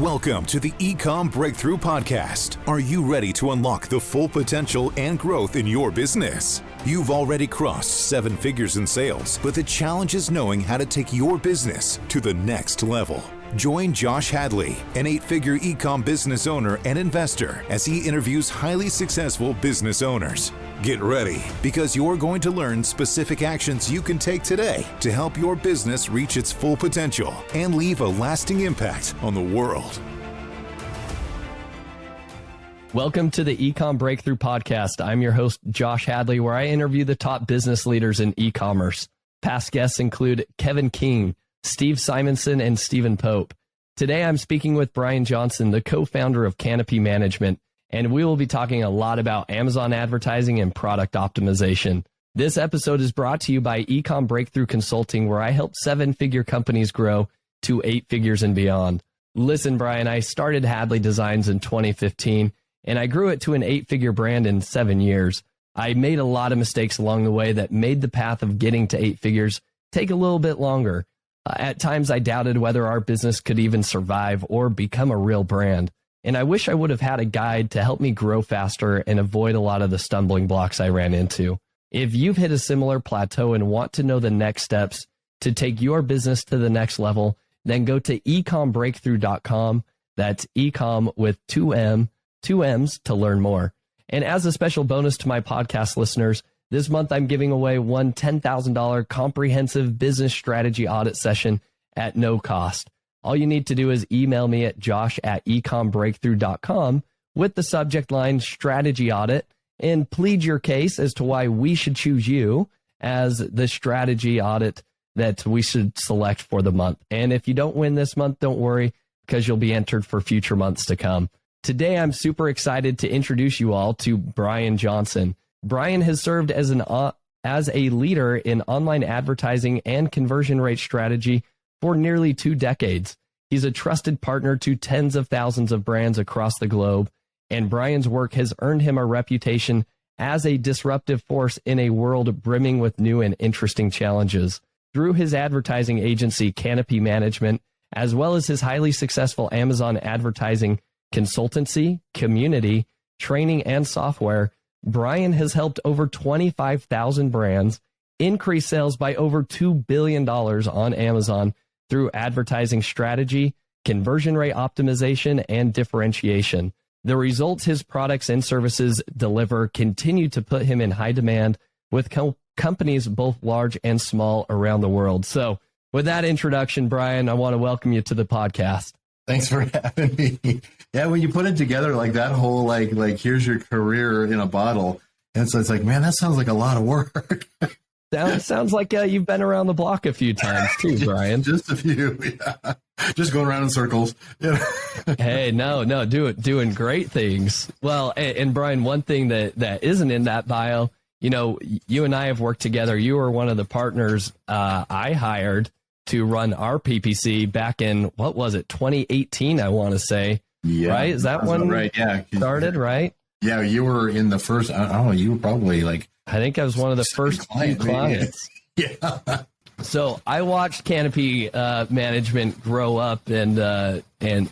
Welcome to the Ecom Breakthrough Podcast. Are you ready to unlock the full potential and growth in your business? You've already crossed 7 figures in sales, but the challenge is knowing how to take your business to the next level. Join Josh Hadley, an 8-figure Ecom business owner and investor, as he interviews highly successful business owners. Get ready, because you're going to learn specific actions you can take today to help your business reach its full potential and leave a lasting impact on the world. Welcome to the Ecom Breakthrough Podcast. I'm your host, Josh Hadley, where I interview the top business leaders in e-commerce. Past guests include Kevin King, Steve Simonson, and Stephen Pope. Today, I'm speaking with Brian Johnson, the co-founder of Canopy Management, and we will be talking a lot about Amazon advertising and product optimization. This episode is brought to you by Ecom Breakthrough Consulting, where I help 7-figure companies grow to 8 figures and beyond. Listen, Brian, I started Hadley Designs in 2015, and I grew it to an 8-figure brand in 7 years. I made a lot of mistakes along the way that made the path of getting to 8 figures take a little bit longer. At times, I doubted whether our business could even survive or become a real brand. And I wish I would have had a guide to help me grow faster and avoid a lot of the stumbling blocks I ran into. If you've hit a similar plateau and want to know the next steps to take your business to the next level, then go to ecommbreakthrough.com. That's Ecomm with 2 M's to learn more. And as a special bonus to my podcast listeners, this month, I'm giving away one $10,000 comprehensive business strategy audit session at no cost. All you need to do is email me at josh@ecommbreakthrough.com with the subject line strategy audit and plead your case as to why we should choose you as the strategy audit that we should select for the month. And if you don't win this month, don't worry, because you'll be entered for future months to come. Today, I'm super excited to introduce you all to Brian Johnson. Brian has served as a leader in online advertising and conversion rate strategy for nearly 2 decades. He's a trusted partner to tens of thousands of brands across the globe, and Brian's work has earned him a reputation as a disruptive force in a world brimming with new and interesting challenges. Through his advertising agency, Canopy Management, as well as his highly successful Amazon advertising consultancy, community, training, and software, Brian has helped over 25,000 brands increase sales by over $2 billion on Amazon through advertising strategy, conversion rate optimization, and differentiation. The results his products and services deliver continue to put him in high demand with companies both large and small around the world. So with that introduction, Brian, I want to welcome you to the podcast. Thanks for having me. Yeah, when you put it together like that whole like here's your career in a bottle, and so it's like, man, that sounds like a lot of work. Sounds like you've been around the block a few times too, Brian. Just a few, yeah. Just going around in circles. Yeah. Hey, no, doing great things. Well, and Brian, one thing that isn't in that bio, you know, you and I have worked together. You were one of the partners I hired to run our PPC back in, what was it, 2018, I want to say. Yeah, right? Is that when right? Yeah, started, right? Yeah, you were in the first, I don't know, you were probably like... I think I was one of the first few clients. Yeah. So I watched Canopy Management grow up, and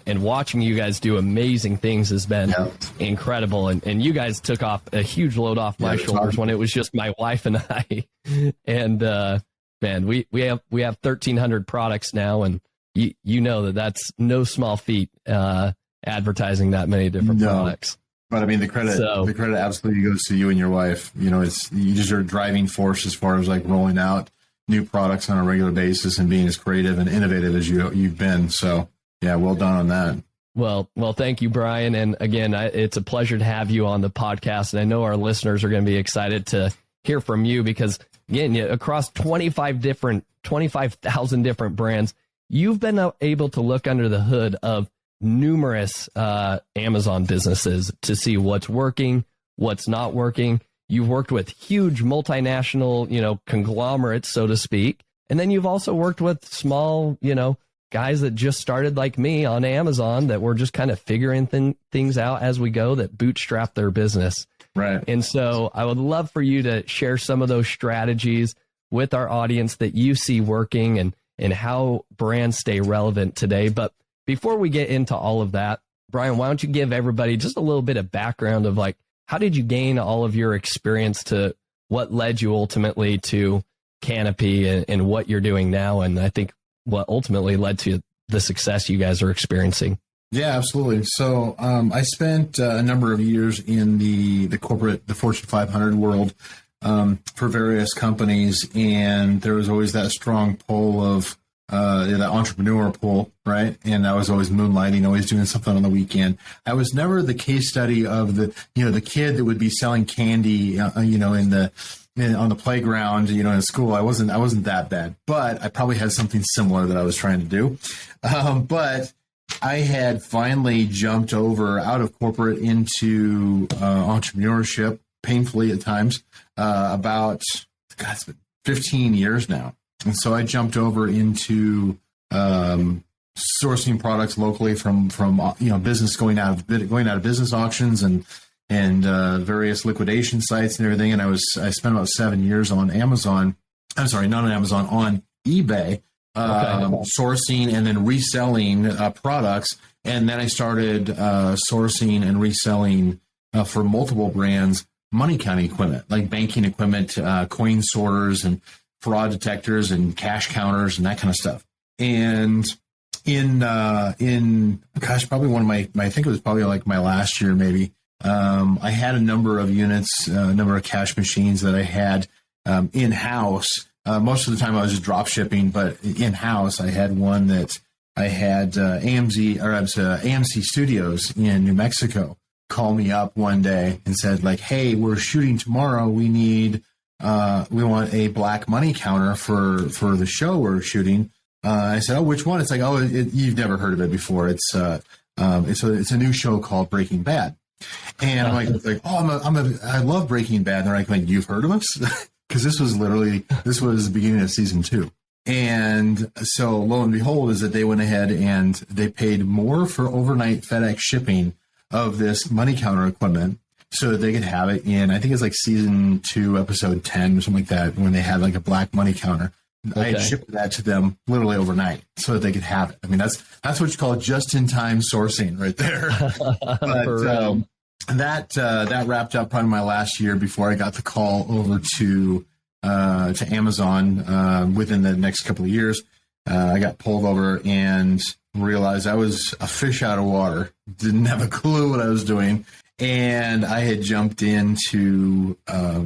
watching you guys do amazing things has been incredible. And you guys took off a huge load off my shoulders when it was just my wife and I. And man, we have 1,300 products now, and you know that's no small feat advertising that many different products. But I mean, the credit absolutely goes to you and your wife. You know, you just are a driving force as far as like rolling out new products on a regular basis and being as creative and innovative as you've been. So yeah, well done on that. Well, thank you, Brian. And again, it's a pleasure to have you on the podcast. And I know our listeners are going to be excited to hear from you because, again, across 25,000 different brands, you've been able to look under the hood of numerous Amazon businesses to see what's working, what's not working. You've worked with huge multinational, conglomerates, so to speak. And then you've also worked with small, guys that just started like me on Amazon that were just kind of figuring things out as we go, that bootstrap their business. Right. And so I would love for you to share some of those strategies with our audience that you see working and how brands stay relevant today. But before we get into all of that, Brian, why don't you give everybody just a little bit of background of like, how did you gain all of your experience to what led you ultimately to Canopy and what you're doing now? And I think what ultimately led to the success you guys are experiencing. Yeah, absolutely. So I spent a number of years in the Fortune 500 world for various companies, and there was always that strong pull of that entrepreneur pull, right? And I was always moonlighting, always doing something on the weekend. I was never the case study of the kid that would be selling candy, on the playground, in school. I wasn't that bad, but I probably had something similar that I was trying to do. But I had finally jumped over out of corporate into entrepreneurship, painfully at times, it's been 15 years now. And so I jumped over into sourcing products locally from business going out of business auctions and various liquidation sites and everything. And I spent about 7 years on Amazon. I'm sorry, not on Amazon, on eBay, sourcing and then reselling products. And then I started sourcing and reselling for multiple brands money counting equipment, like banking equipment, coin sorters and fraud detectors and cash counters and that kind of stuff. And probably one of I think it was probably like my last year maybe, I had a number of units, a number of cash machines that I had in-house. Most of the time I was just drop shipping, but in-house I had one that I had AMC Studios in New Mexico call me up one day and said like, hey, we're shooting tomorrow. We want a black money counter for the show we're shooting. I said, oh, which one? It's like, oh, you've never heard of it before. It's a new show called Breaking Bad. And I'm like, I love Breaking Bad. And they're like, you've heard of us? Because this was the beginning of season 2. And so lo and behold is that they went ahead and they paid more for overnight FedEx shipping of this money counter equipment so that they could have it in, I think it's like season 2, episode 10 or something like that, when they had like a black money counter. Okay. I had shipped that to them literally overnight so that they could have it. I mean, that's what you call just-in-time sourcing right there. But that wrapped up probably my last year before I got the call over to Amazon. Within the next couple of years, I got pulled over and realized I was a fish out of water. Didn't have a clue what I was doing, and I had jumped into at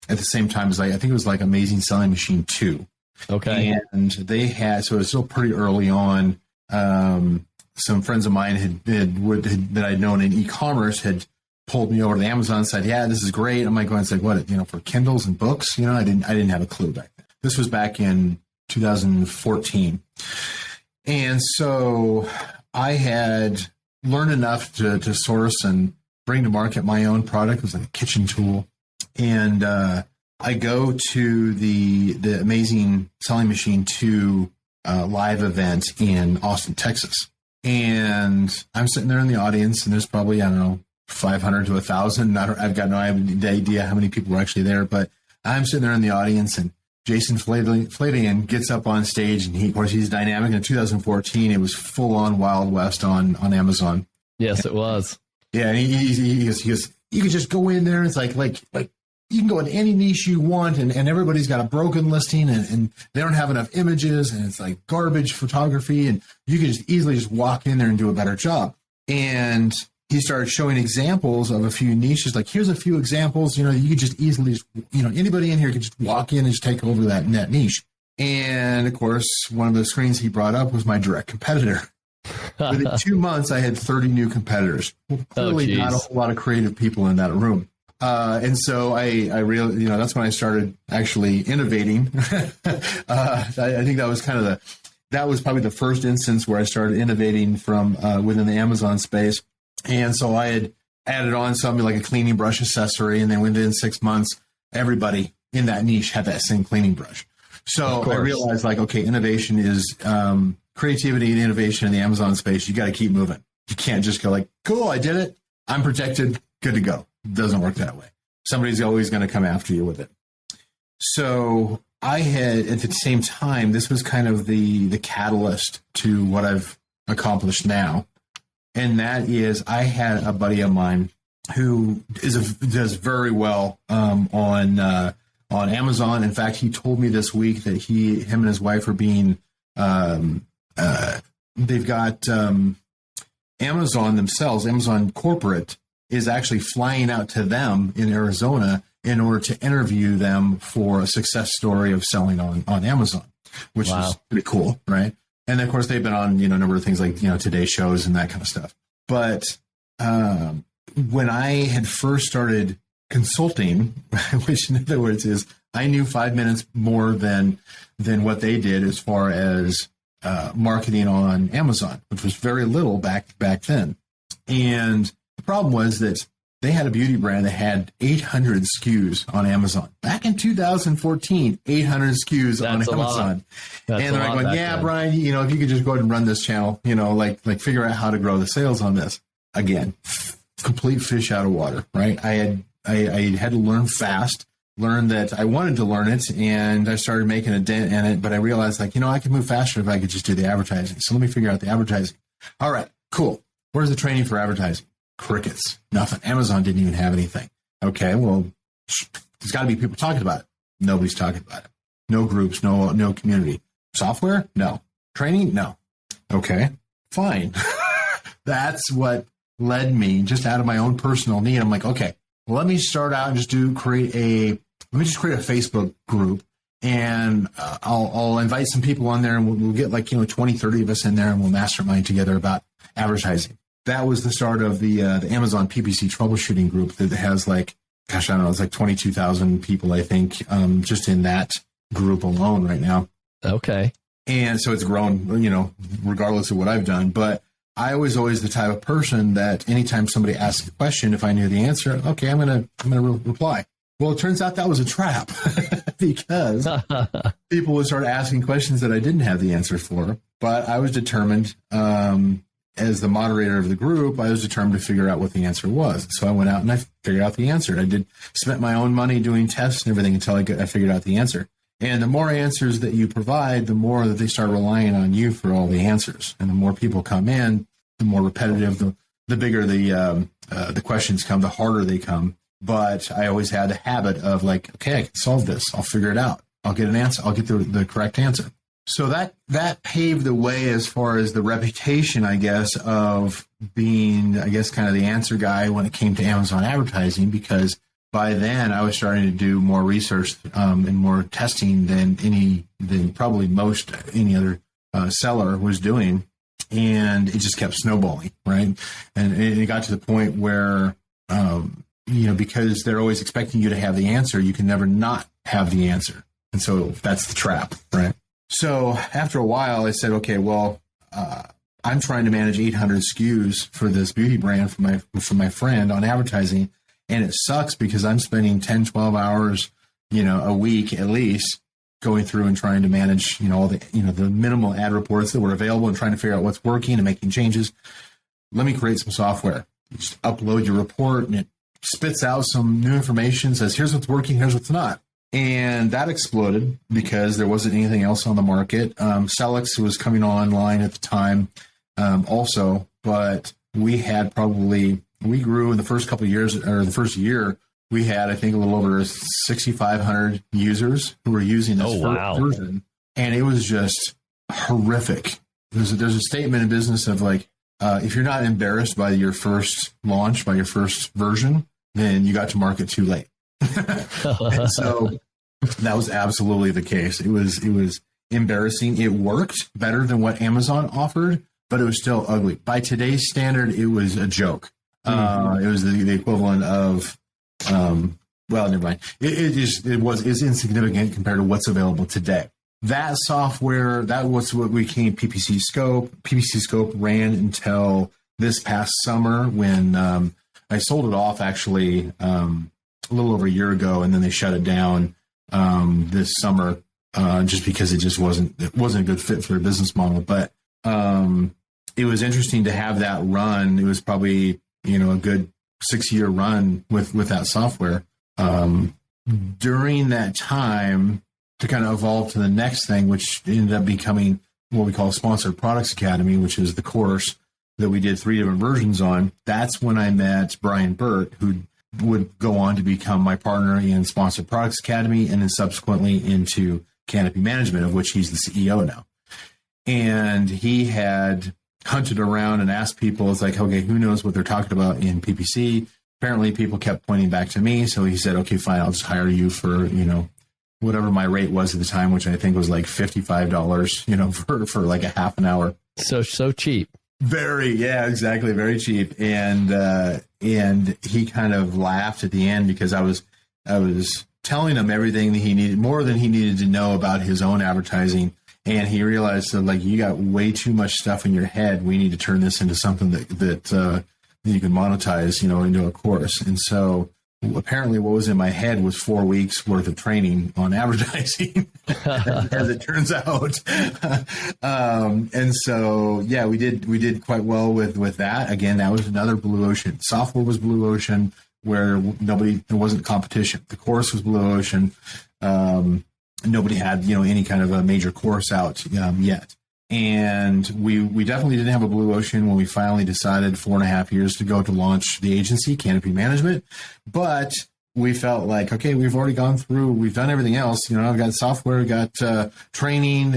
the same time as I think it was like Amazing Selling Machine 2. Okay. And they had, so it was still pretty early on. Some friends of mine that I'd known in e-commerce had pulled me over to the Amazon side. Yeah, this is great. I'm like going and said, what, for Kindles and books? I didn't have a clue back then. This was back in 2014. And so I had learned enough to source and bring to market my own product. It was like a kitchen tool. And I go to the Amazing Selling Machine 2 live event in Austin, Texas. And I'm sitting there in the audience, and there's probably, 500 to 1,000. I've got no idea how many people were actually there, but I'm sitting there in the audience, and Jason Fladian gets up on stage, and he's dynamic. In 2014, it was full on Wild West on Amazon. Yes, it was. Yeah, and he goes, you could just go in there. And it's like you can go in any niche you want, and everybody's got a broken listing, and they don't have enough images, and it's like garbage photography, and you can just easily just walk in there and do a better job. And he started showing examples of a few niches. Like, here's a few examples. You could just easily, anybody in here could just walk in and just take over that niche. And of course, one of the screens he brought up was my direct competitor. Within 2 months, I had 30 new competitors. Clearly not a whole lot of creative people in that room. And so I really, that's when I started actually innovating. I think that was that was probably the first instance where I started innovating from within the Amazon space. And so I had added on something like a cleaning brush accessory, and then within 6 months, everybody in that niche had that same cleaning brush. So I realized, innovation is creativity and innovation in the Amazon space. You got to keep moving. You can't just go like, cool, I did it. I'm protected. Good to go. It doesn't work that way. Somebody's always going to come after you with it. So I had, at the same time, this was kind of the catalyst to what I've accomplished now. And that is, I had a buddy of mine who does very well on Amazon. In fact, he told me this week that him and his wife are being they've got Amazon themselves. Amazon corporate is actually flying out to them in Arizona in order to interview them for a success story of selling on Amazon, which is pretty cool, right? And of course, they've been on a number of things like Today shows and that kind of stuff. But when I had first started consulting, which in other words is I knew 5 minutes more than what they did as far as marketing on Amazon, which was very little back then. And the problem was that they had a beauty brand that had 800 SKUs on Amazon. Back in 2014, 800 SKUs on Amazon. And they're like, going, yeah, Brian, if you could just go ahead and run this channel, like figure out how to grow the sales on this. Again, complete fish out of water, right? I had to learn fast, learn that I wanted to learn it, and I started making a dent in it, but I realized I could move faster if I could just do the advertising. So let me figure out the advertising. All right, cool. Where's the training for advertising? Crickets. Nothing. Amazon didn't even have anything. Okay, well, there's got to be people talking about it. Nobody's talking about it. No groups, no community. Software? No. Training? No. Okay, fine. That's what led me just out of my own personal need. I'm like, okay, well, let me start out and create a Facebook group, and I'll invite some people on there, and we'll get 20, 30 of us in there, and we'll mastermind together about advertising. That was the start of the Amazon PPC troubleshooting group that has it's 22,000 people, I think, just in that group alone right now. Okay. And so it's grown, regardless of what I've done. But I was always the type of person that anytime somebody asked a question, if I knew the answer, okay, I'm gonna reply. Well, it turns out that was a trap because people would start asking questions that I didn't have the answer for. But I was determined, as the moderator of the group, I was determined to figure out what the answer was. So I went out and I figured out the answer. I spent my own money doing tests and everything until I figured out the answer. And the more answers that you provide, the more that they start relying on you for all the answers. And the more people come in, the more repetitive, the bigger the questions come, the harder they come. But I always had a habit of okay, I can solve this. I'll figure it out. I'll get an answer. I'll get the correct answer. So that paved the way as far as the reputation, I guess, of being, kind of the answer guy when it came to Amazon advertising, because by then I was starting to do more research and more testing than probably most any other seller was doing. And it just kept snowballing, right? And it got to the point where, because they're always expecting you to have the answer, you can never not have the answer. And so that's the trap, right? So after a while, I said, okay, well, I'm trying to manage 800 SKUs for this beauty brand for my friend on advertising. And it sucks because I'm spending 10, 12 hours, a week at least going through and trying to manage, all the, the minimal ad reports that were available and trying to figure out what's working and making changes. Let me create some software. You just upload your report and it spits out some new information, says, here's what's working, here's what's not. And that exploded because there wasn't anything else on the market. Celix was coming online at the time also, but we grew in the first couple of years, or the first year, we had, I think, a little over 6,500 users who were using this version. And it was just horrific. There's a statement in business of if you're not embarrassed by your first launch, by your first version, then you got to market too late. And so that was absolutely the case. It was embarrassing. It worked better than what Amazon offered, but it was still ugly. By today's standard, it was a joke. It was the equivalent of, never mind. It's insignificant compared to what's available today. That software, that was what became PPC Scope. PPC Scope ran until this past summer when I sold it off actually a little over a year ago, and then they shut it down this summer just because it wasn't a good fit for their business model. But it was interesting to have that run. It was probably a good 6-year run with that software. During that time, to kind of evolve to the next thing, which ended up becoming what we call Sponsored Products Academy, which is the course that we did 3 different versions on, that's when I met Brian Burt, who would go on to become my partner in Sponsored Products Academy and then subsequently into Canopy Management, of which he's the CEO now. And he had hunted around and asked people, it's like, okay, who knows what they're talking about in PPC? Apparently people kept pointing back to me. So he said, okay, fine, I'll just hire you for, whatever my rate was at the time, which I think was like $55, for like a half an hour. So cheap. Yeah, exactly. Very cheap. And he kind of laughed at the end because I was telling him everything that he needed, more than he needed to know about his own advertising. And he realized that, like, you got way too much stuff in your head. We need to turn this into something that you can monetize, into a course. And so apparently what was in my head was 4 weeks worth of training on advertising, as it turns out. And so, yeah, we did quite well with that. Again, that was another blue ocean. Software was blue ocean, where there wasn't competition. The course was blue ocean. Nobody had, any kind of a major course out yet. And we definitely didn't have a blue ocean when we finally decided 4.5 years ago to launch the agency, Canopy Management. But we felt like, okay, we've done everything else. I've got software, we've got training,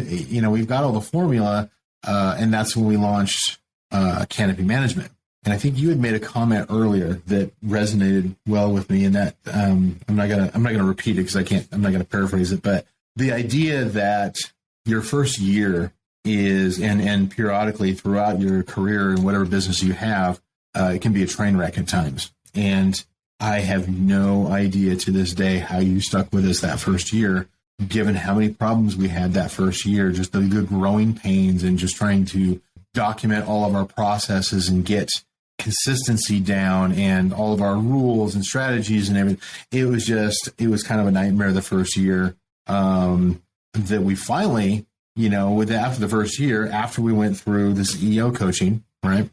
we've got all the formula. And that's when we launched Canopy Management. And I think you had made a comment earlier that resonated well with me, and that I'm not gonna repeat it because I'm not gonna paraphrase it, but the idea that your first year is, and periodically throughout your career in whatever business you have, it can be a train wreck at times. And I have no idea to this day how you stuck with us that first year, given how many problems we had that first year, just the growing pains and just trying to document all of our processes and get consistency down and all of our rules and strategies and everything. It was kind of a nightmare the first year, that we finally, after the first year, after we went through the CEO coaching, right?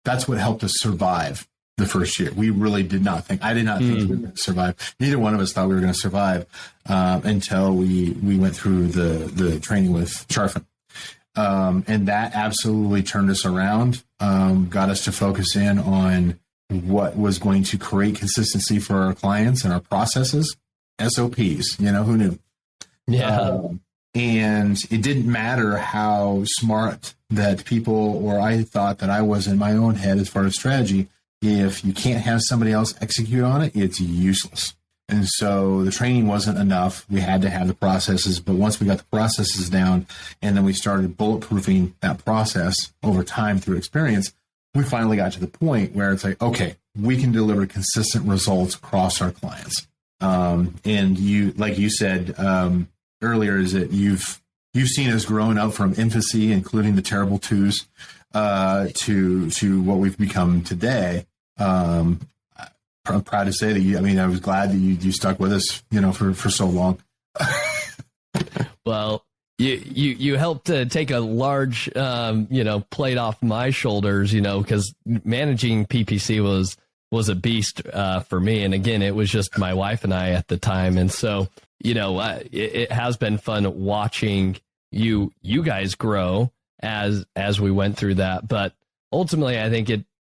That's what helped us survive the first year. We really did not think, I did not think we were going to survive. Neither one of us thought we were going to survive, until we went through the training with Sharfin. And that absolutely turned us around, got us to focus in on what was going to create consistency for our clients and our processes, SOPs, who knew? Yeah. And it didn't matter how smart that people, or I thought that I was in my own head as far as strategy. If you can't have somebody else execute on it, it's useless. And so the training wasn't enough. We had to have the processes. But once we got the processes down and then we started bulletproofing that process over time through experience, we finally got to the point where it's like, okay, we can deliver consistent results across our clients. And you, like you said earlier, is that you've seen us growing up from infancy, including the terrible twos, to what we've become today. I'm proud to say that I was glad that you stuck with us, for so long. Well, you helped to take a large, plate off my shoulders, because managing PPC was a beast for me. And again, it was just my wife and I at the time. And so, it has been fun watching you guys grow as we went through that. But ultimately, I think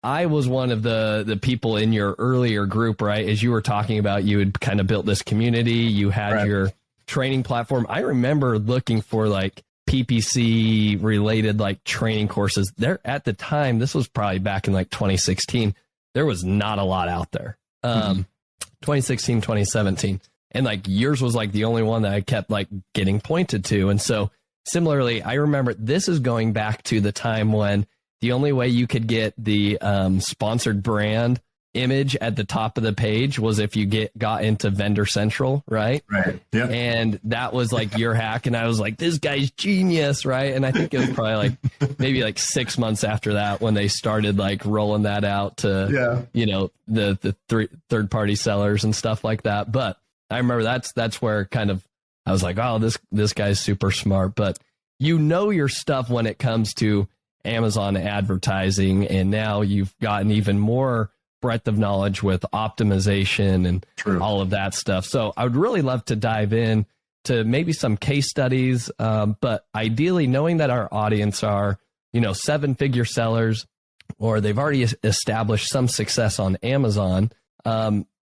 I was one of the people in your earlier group, right? As you were talking about, you had kind of built this community, you had your training platform. I remember looking for like PPC related like training courses there at the time. This was probably back in like 2016. There was not a lot out there. 2016, 2017. And like yours was like the only one that I kept like getting pointed to. And so similarly, I remember this is going back to the time when the only way you could get the sponsored brand image at the top of the page was if you got into Vendor Central, right? Right. Yeah. And that was like your hack. And I was like, this guy's genius, right? And I think it was probably like maybe like 6 months after that when they started like rolling that out to, the third party sellers and stuff like that. But I remember that's where kind of I was like, oh, this guy's super smart. But your stuff when it comes to Amazon advertising, and now you've gotten even more breadth of knowledge with optimization and all of that stuff. So I would really love to dive in to maybe some case studies, but ideally knowing that our audience are, 7-figure sellers, or they've already established some success on Amazon.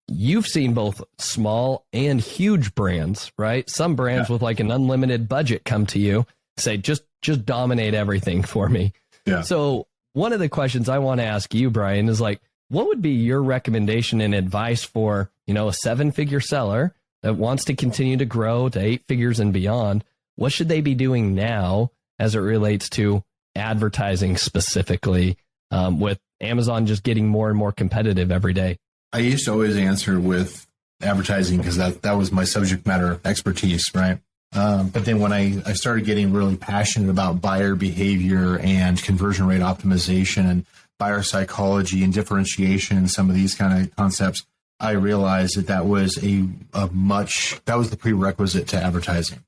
You've seen both small and huge brands, right? Some brands with like an unlimited budget come to you, say, just dominate everything for me. Yeah. So one of the questions I want to ask you, Brian, is like, what would be your recommendation and advice for, a 7-figure seller that wants to continue to grow to 8 figures and beyond? What should they be doing now as it relates to advertising specifically, with Amazon just getting more and more competitive every day? I used to always answer with advertising because that was my subject matter expertise, right? But then when I started getting really passionate about buyer behavior and conversion rate optimization and buyer psychology and differentiation and some of these kind of concepts, I realized that was that was the prerequisite to advertising.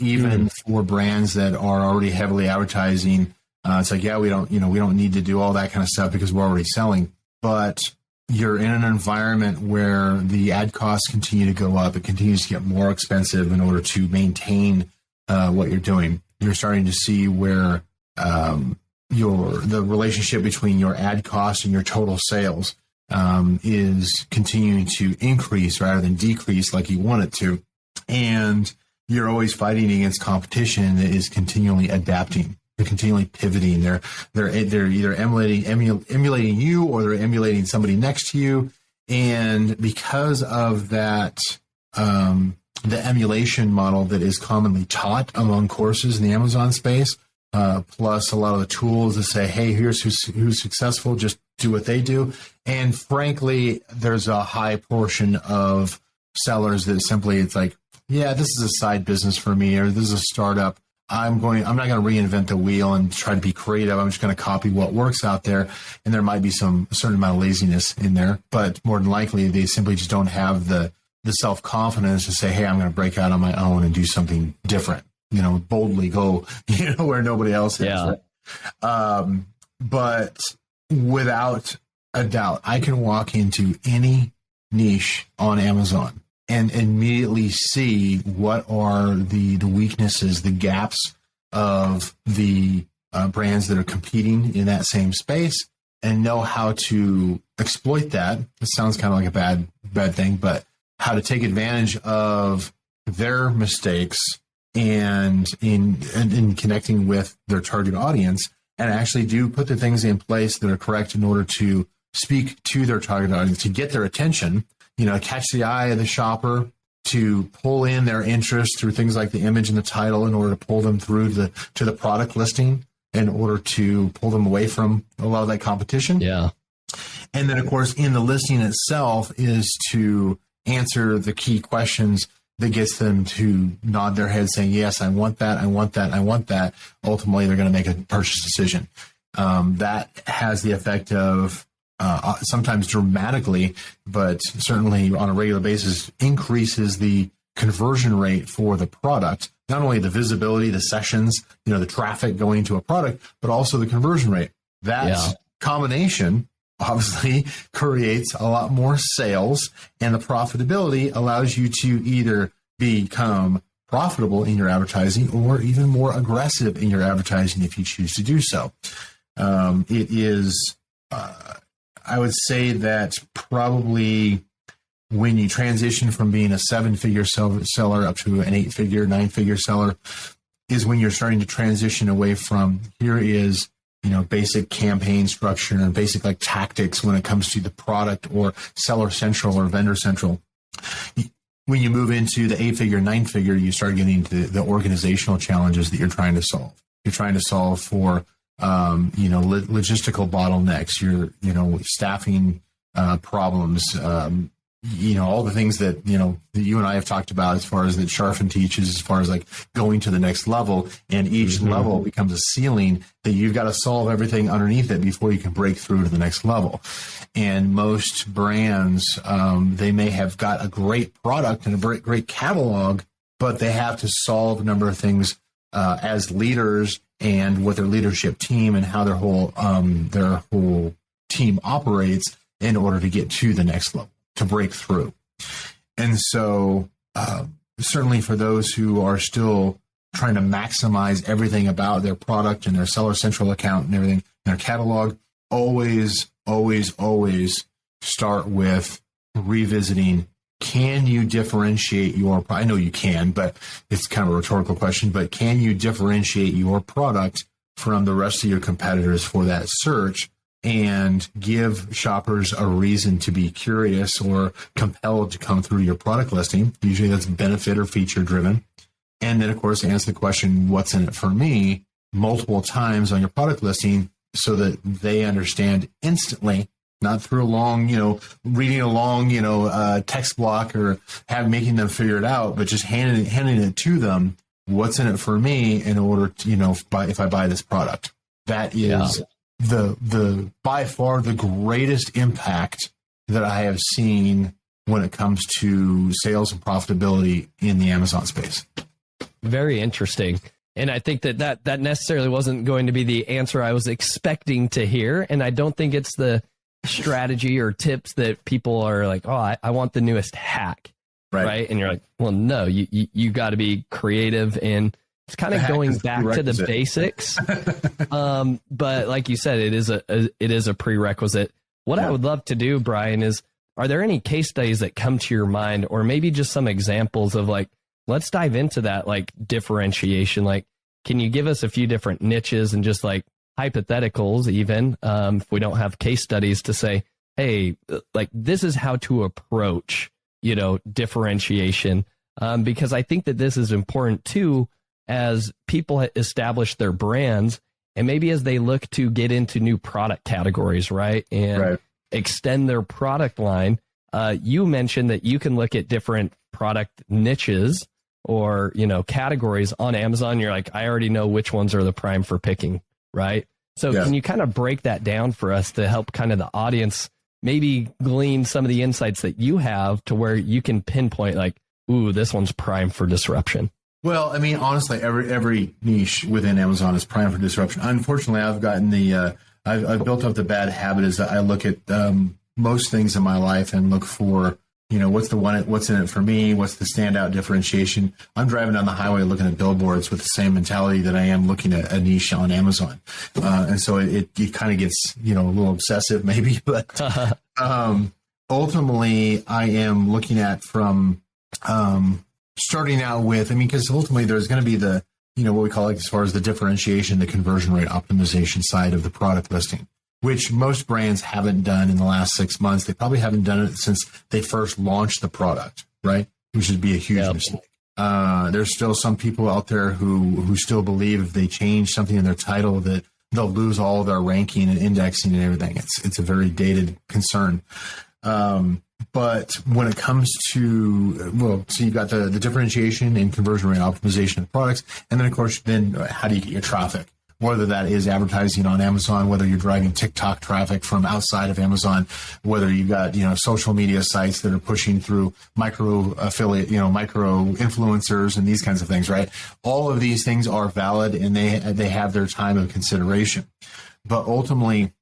Even for brands that are already heavily advertising, it's like, we don't need to do all that kind of stuff because we're already selling. But you're in an environment where the ad costs continue to go up. It continues to get more expensive in order to maintain what you're doing. You're starting to see where the relationship between your ad costs and your total sales is continuing to increase rather than decrease like you want it to. And you're always fighting against competition that is continually adapting. They're continually pivoting. They're either emulating you, or they're emulating somebody next to you. And because of that, the emulation model that is commonly taught among courses in the Amazon space, plus a lot of the tools that say, hey, here's who's successful, just do what they do. And frankly, there's a high portion of sellers that simply, it's like, this is a side business for me, or this is a startup. I'm not going to reinvent the wheel and try to be creative. I'm just going to copy what works out there. And there might be a certain amount of laziness in there, but more than likely, they simply just don't have the self-confidence to say, hey, I'm going to break out on my own and do something different, boldly go, where nobody else is. Yeah. Right? But without a doubt, I can walk into any niche on Amazon and immediately see what are the weaknesses, the gaps of the brands that are competing in that same space, and know how to exploit that. It sounds kind of like a bad thing, but how to take advantage of their mistakes and in connecting with their target audience, and actually do put the things in place that are correct in order to speak to their target audience, to get their attention, catch the eye of the shopper, to pull in their interest through things like the image and the title in order to pull them through to the product listing, in order to pull them away from a lot of that competition. Yeah. And then, of course, in the listing itself is to answer the key questions that gets them to nod their head saying, yes, I want that, I want that, I want that. Ultimately, they're going to make a purchase decision. That has the effect of sometimes dramatically, but certainly on a regular basis, increases the conversion rate for the product. Not only the visibility, the sessions, the traffic going to a product, but also the conversion rate. That combination obviously creates a lot more sales, and the profitability allows you to either become profitable in your advertising or even more aggressive in your advertising if you choose to do so. It is, I would say that probably when you transition from being a 7-figure seller up to an 8-figure, 9-figure seller is when you're starting to transition away from, here is, basic campaign structure and basic like tactics when it comes to the product or seller central or vendor central. When you move into the 8-figure, 9-figure, you start getting into the organizational challenges that you're trying to solve. You're trying to solve for, logistical bottlenecks, your, staffing problems, all the things that, that you and I have talked about as far as that Sharfen teaches, as far as like going to the next level, and each level becomes a ceiling that you've got to solve everything underneath it before you can break through to the next level. And most brands, they may have got a great product and a great catalog, but they have to solve a number of things as leaders and with their leadership team and how their whole team operates in order to get to the next level, to break through. And so certainly for those who are still trying to maximize everything about their product and their Seller Central account and everything, their catalog, always start with revisiting. Can you differentiate your, I know you can, but it's kind of a rhetorical question, but can you differentiate your product from the rest of your competitors for that search and give shoppers a reason to be curious or compelled to come through your product listing? Usually that's benefit or feature driven. And then, of course, answer the question, what's in it for me, multiple times on your product listing so that they understand instantly, not through a long, reading a long, text block or making them figure it out, but just handing it to them. What's in it for me in order to, if I buy this product? That is the by far the greatest impact that I have seen when it comes to sales and profitability in the Amazon space. Very interesting. And I think that necessarily wasn't going to be the answer I was expecting to hear. And I don't think it's the strategy or tips that people are like, oh, I want the newest hack. Right. And you're like, well, no, you got to be creative, and it's kind of going back to the basics. But like you said, it is a prerequisite. What I would love to do, Brian, is, are there any case studies that come to your mind, or maybe just some examples of, like, let's dive into that, like, differentiation. Like, can you give us a few different niches and just like hypotheticals, even if we don't have case studies, to say, hey, like, this is how to approach, differentiation. Because I think that this is important too, as people establish their brands, and maybe as they look to get into new product categories, right? And extend their product line. You mentioned that you can look at different product niches or, categories on Amazon. You're like, I already know which ones are the prime for picking, right? So can you kind of break that down for us to help kind of the audience maybe glean some of the insights that you have to where you can pinpoint, like, ooh, this one's prime for disruption? Well, I mean, honestly, every niche within Amazon is prime for disruption. Unfortunately, I've gotten I've built up the bad habit is that I look at most things in my life and look for, what's in it for me? What's the standout differentiation? I'm driving down the highway looking at billboards with the same mentality that I am looking at a niche on Amazon. And so it kind of gets, a little obsessive maybe, but ultimately I am looking at from starting out with, because ultimately there's going to be the, what we call it as far as the differentiation, the conversion rate optimization side of the product listing, which most brands haven't done in the last 6 months. They probably haven't done it since they first launched the product, right? Which would be a huge mistake. There's still some people out there who still believe if they change something in their title that they'll lose all of their ranking and indexing and everything. It's a very dated concern. But when it comes to, so you've got the differentiation and conversion rate optimization of products. And then, of course, how do you get your traffic? Whether that is advertising on Amazon, whether you're driving TikTok traffic from outside of Amazon, whether you've got, social media sites that are pushing through micro affiliate, micro influencers and these kinds of things, right? All of these things are valid and they have their time of consideration. But ultimately,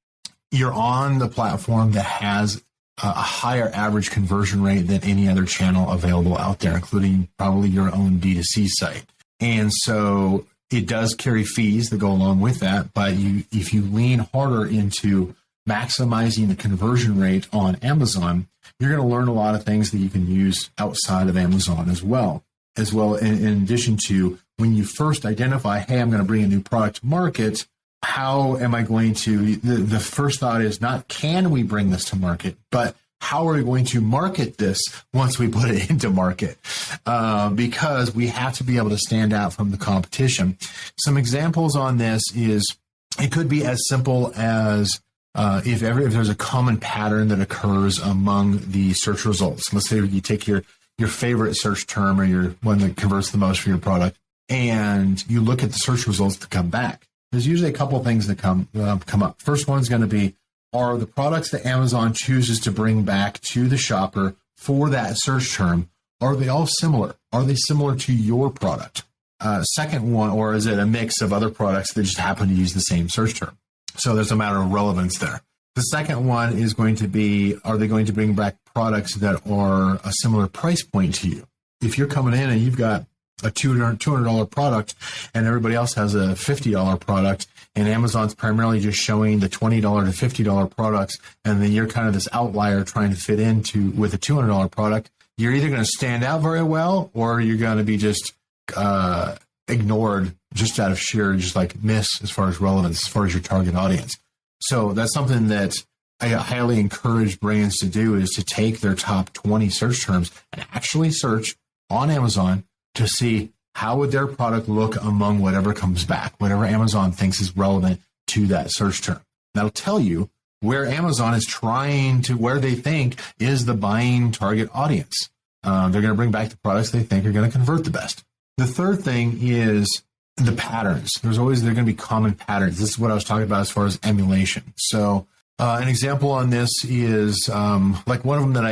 you're on the platform that has a higher average conversion rate than any other channel available out there, including probably your own D2C site. And so it does carry fees that go along with that, but if you lean harder into maximizing the conversion rate on Amazon, you're going to learn a lot of things that you can use outside of Amazon as well in addition to when you first identify, hey, I'm going to bring a new product to market. How am I going to, the first thought is not, can we bring this to market, but how are we going to market this once we put it into market? Because we have to be able to stand out from the competition. Some examples on this is, it could be as simple as if there's a common pattern that occurs among the search results. Let's say you take your favorite search term or your one that converts the most for your product, and you look at the search results to come back. There's usually a couple of things that come up. First one's going to be, are the products that Amazon chooses to bring back to the shopper for that search term, are they all similar? Are they similar to your product? Second one, or is it a mix of other products that just happen to use the same search term? So there's a matter of relevance there. The second one is going to be, are they going to bring back products that are a similar price point to you? if you're coming in and you've got a $200 product and everybody else has a $50 product, and Amazon's primarily just showing the $20 to $50 products, and then you're kind of this outlier trying to fit into with a $200 product, you're either going to stand out very well, or you're going to be just ignored just out of sheer just like miss as far as relevance, as far as your target audience. So that's something that I highly encourage brands to do, is to take their top 20 search terms and actually search on Amazon to see how would their product look among whatever comes back, whatever Amazon thinks is relevant to that search term. That'll tell you where Amazon is trying to, where they think is the buying target audience. They're going to bring back the products they think are going to convert the best. The third thing is the patterns. There are going to be common patterns. This is what I was talking about as far as emulation. So an example on this is like one of them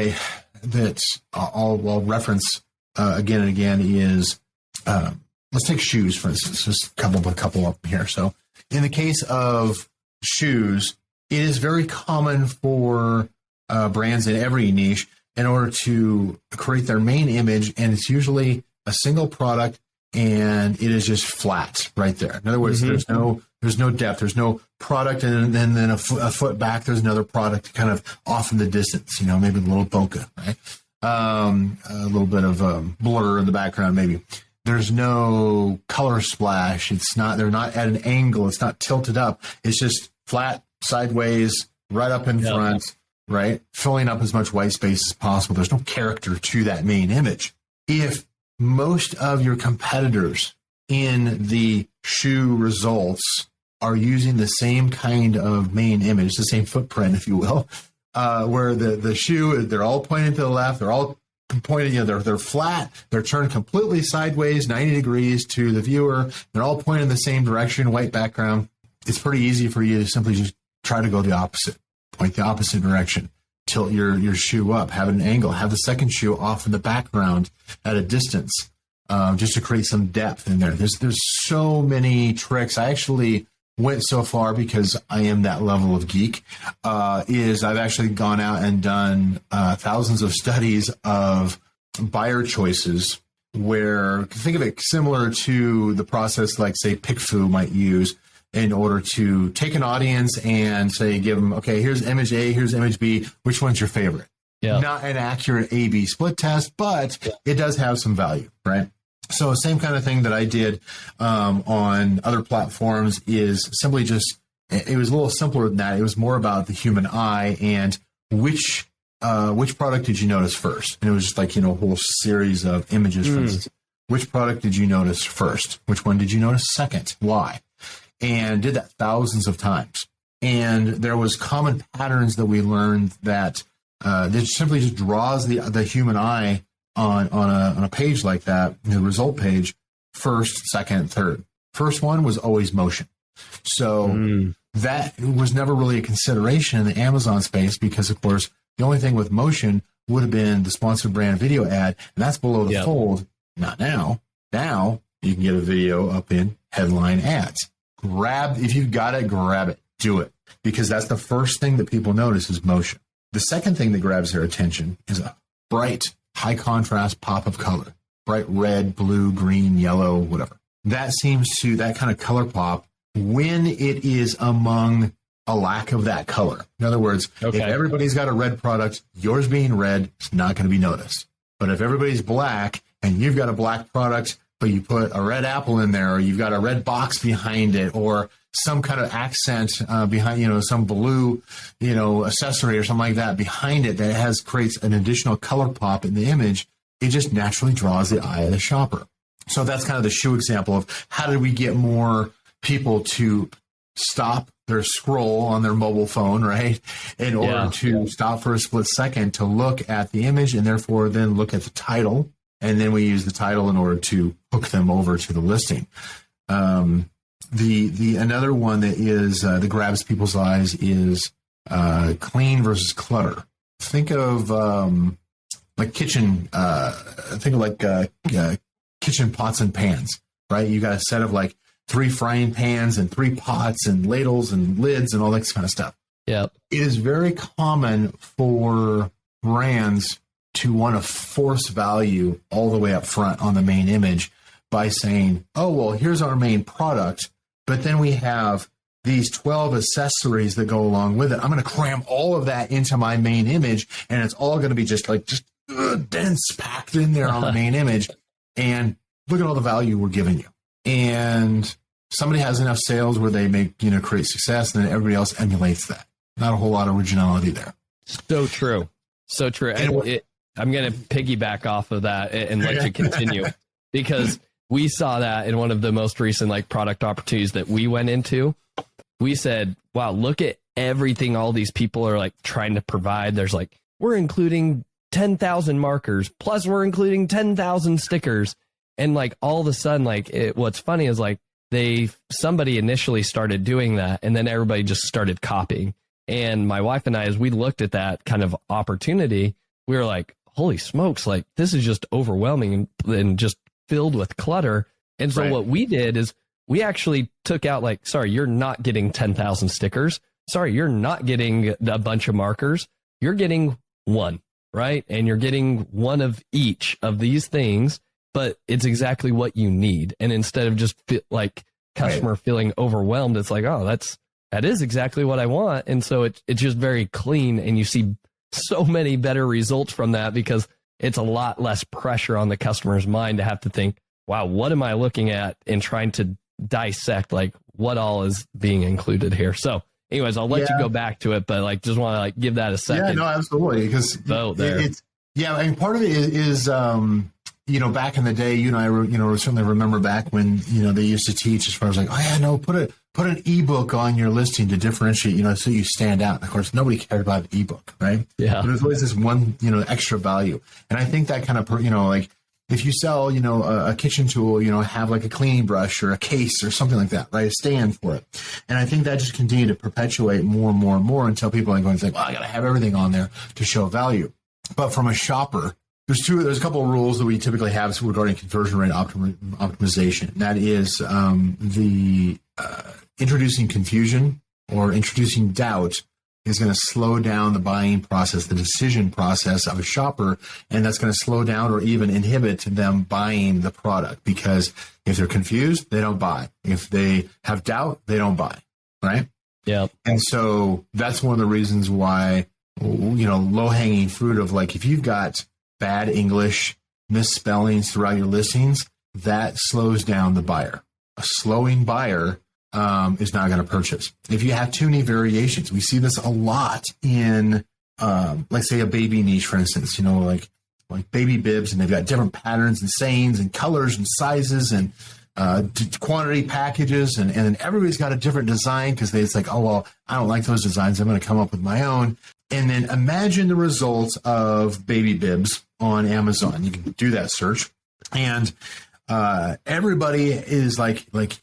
that I'll reference again and again is, let's take shoes, for instance. Just a couple up here. So in the case of shoes, it is very common for brands in every niche in order to create their main image, and it's usually a single product, and it is just flat right there. In other words, there's no depth, there's no product, and then a foot back, there's another product kind of off in the distance, maybe a little bokeh, right? A little bit of blur in the background, maybe. There's no color splash. They're not at an angle. It's not tilted up. It's just flat, sideways, right up in front, right? Filling up as much white space as possible. There's no character to that main image. If most of your competitors in the shoe results are using the same kind of main image, the same footprint, if you will, where the shoe, they're all pointing to the left, they're all pointing, they're flat, they're turned completely sideways, 90 degrees to the viewer, they're all pointing in the same direction, white background. It's pretty easy for you to simply just try to go the opposite, point the opposite direction, tilt your shoe up, have an angle, have the second shoe off in the background at a distance, just to create some depth in there. There's so many tricks. I actually went so far, because I am that level of geek, is I've actually gone out and done thousands of studies of buyer choices, where, think of it similar to the process like, say, PickFu might use in order to take an audience and say, give them, okay, here's image A, here's image B, which one's your favorite? Yeah. Not an accurate A-B split test, but it does have some value, right? So same kind of thing that I did on other platforms is simply just, it was a little simpler than that. It was more about the human eye and which product did you notice first? And it was just like, a whole series of images, for instance. Which product did you notice first? Which one did you notice second? Why? And did that thousands of times. And there was common patterns that we learned that simply just draws the human eye on a page like that, the result page, first, second, third. First one was always motion. So that was never really a consideration in the Amazon space, because, of course, the only thing with motion would have been the sponsored brand video ad, and that's below the fold. Not now. Now you can get a video up in headline ads. If you've got it, grab it. Do it. Because that's the first thing that people notice is motion. The second thing that grabs their attention is a bright, high contrast pop of color. Bright red, blue, green, yellow, whatever. That kind of color pop, when it is among a lack of that color. In other words, if everybody's got a red product, yours being red is not going to be noticed. But if everybody's black and you've got a black product, but you put a red apple in there, or you've got a red box behind it, or some kind of accent behind, some blue, accessory or something like that behind it that creates an additional color pop in the image, it just naturally draws the eye of the shopper. So that's kind of the shoe example of how did we get more people to stop their scroll on their mobile phone, right? In order to stop for a split second to look at the image, and therefore then look at the title. And then we use the title in order to hook them over to the listing. Another one that grabs people's eyes is clean versus clutter. Think of like kitchen. Think of like kitchen pots and pans, right? You got a set of like 3 frying pans and 3 pots and ladles and lids and all that kind of stuff. Yeah, it is very common for brands to want to force value all the way up front on the main image by saying, oh, well, here's our main product, but then we have these 12 accessories that go along with it. I'm going to cram all of that into my main image, and it's all going to be just dense, packed in there on the main image. And look at all the value we're giving you. And somebody has enough sales where they create success, and then everybody else emulates that. Not a whole lot of originality there. So true. So true. And I'm going to piggyback off of that and let you continue, because we saw that in one of the most recent product opportunities that we went into. We said, wow, look at everything all these people are trying to provide. There's we're including 10,000 markers, plus we're including 10,000 stickers. And all of a sudden, what's funny is somebody initially started doing that, and then everybody just started copying. And my wife and I, as we looked at that kind of opportunity, we were like, holy smokes, this is just overwhelming and just filled with clutter. And so what we did is we actually took out sorry, you're not getting 10,000 stickers. Sorry, you're not getting a bunch of markers. You're getting one, right? And you're getting one of each of these things, but it's exactly what you need. And instead of just customer feeling overwhelmed, it's that is exactly what I want. And so it's just very clean, and you see so many better results from that, because it's a lot less pressure on the customer's mind to have to think, wow, what am I looking at, and trying to dissect what all is being included here. So anyways, I'll let you go back to it, but just want to give that a second. Yeah, no, absolutely. Because part of it is back in the day, you and I certainly remember back when, they used to teach as far as put an ebook on your listing to differentiate, so you stand out. And of course, nobody cared about the ebook, right? Yeah. But there's always this one, extra value. And I think that kind of, if you sell, a kitchen tool, have a cleaning brush or a case or something like that, right? A stand for it. And I think that just continued to perpetuate more and more and more until people are going to say, well, I got to have everything on there to show value. But from a shopper, there's a couple of rules that we typically have regarding conversion rate optimization. That is the introducing confusion or introducing doubt is going to slow down the buying process, the decision process of a shopper, and that's going to slow down or even inhibit them buying the product, because if they're confused, they don't buy. If they have doubt, they don't buy, right? Yeah. And so that's one of the reasons why, low-hanging fruit of if you've got bad English, misspellings throughout your listings, that slows down the buyer. A slowing buyer is not going to purchase. If you have too many variations, we see this a lot in, let's say, a baby niche, for instance, like baby bibs, and they've got different patterns and sayings and colors and sizes and quantity packages, and then everybody's got a different design because it's oh, well, I don't like those designs. I'm going to come up with my own. And then imagine the results of baby bibs on Amazon. You can do that search, and everybody is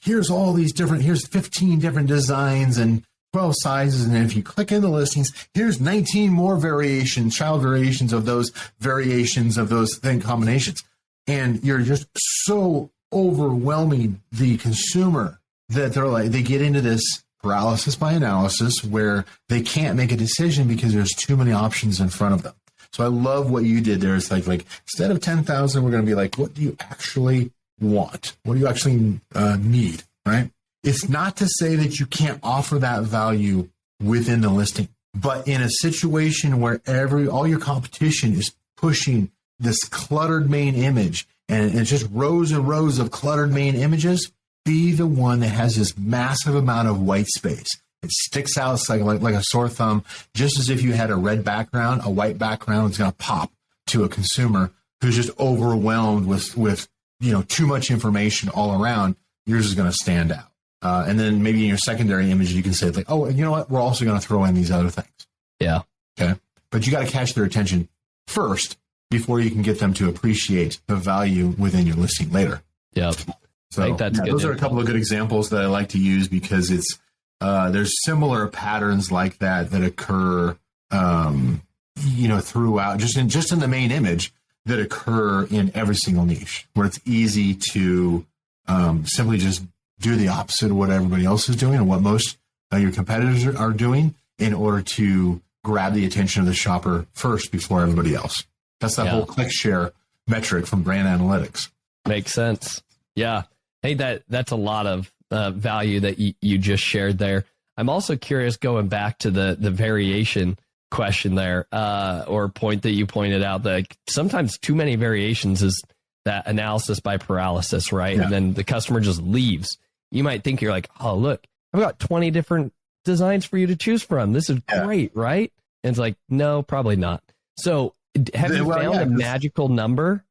here's all these different, here's 15 different designs and 12 sizes. And if you click in the listings, here's 19 more variations, child variations of those thing combinations. And you're just so overwhelming the consumer that they get into this paralysis by analysis where they can't make a decision because there's too many options in front of them. So I love what you did there. It's instead of 10,000, we're going to be what do you actually want? What do you actually need, right? It's not to say that you can't offer that value within the listing, but in a situation where all your competition is pushing this cluttered main image, and it's just rows and rows of cluttered main images, be the one that has this massive amount of white space. It sticks out like a sore thumb, just as if you had a red background, a white background is going to pop to a consumer who's just overwhelmed with too much information all around. Yours is going to stand out. And then maybe in your secondary image, you can say oh, you know what? We're also going to throw in these other things. Yeah. Okay. But you got to catch their attention first before you can get them to appreciate the value within your listing later. Yeah. So I think that's good. Those are a couple of good examples that I like to use because it's there's similar patterns like that occur, throughout just in the main image that occur in every single niche where it's easy to simply just do the opposite of what everybody else is doing and what most your competitors are doing in order to grab the attention of the shopper first before everybody else. That's that whole click share metric from brand analytics. Makes sense. Yeah. Hey, that's a lot of value that you just shared there. I'm also curious, going back to the variation question there, or point that you pointed out, that sometimes too many variations is that analysis by paralysis, right? Yeah. And then the customer just leaves. You might think you're like, oh, look, I've got 20 different designs for you to choose from. This is great, right? And it's like, no, probably not. So have you found a magical number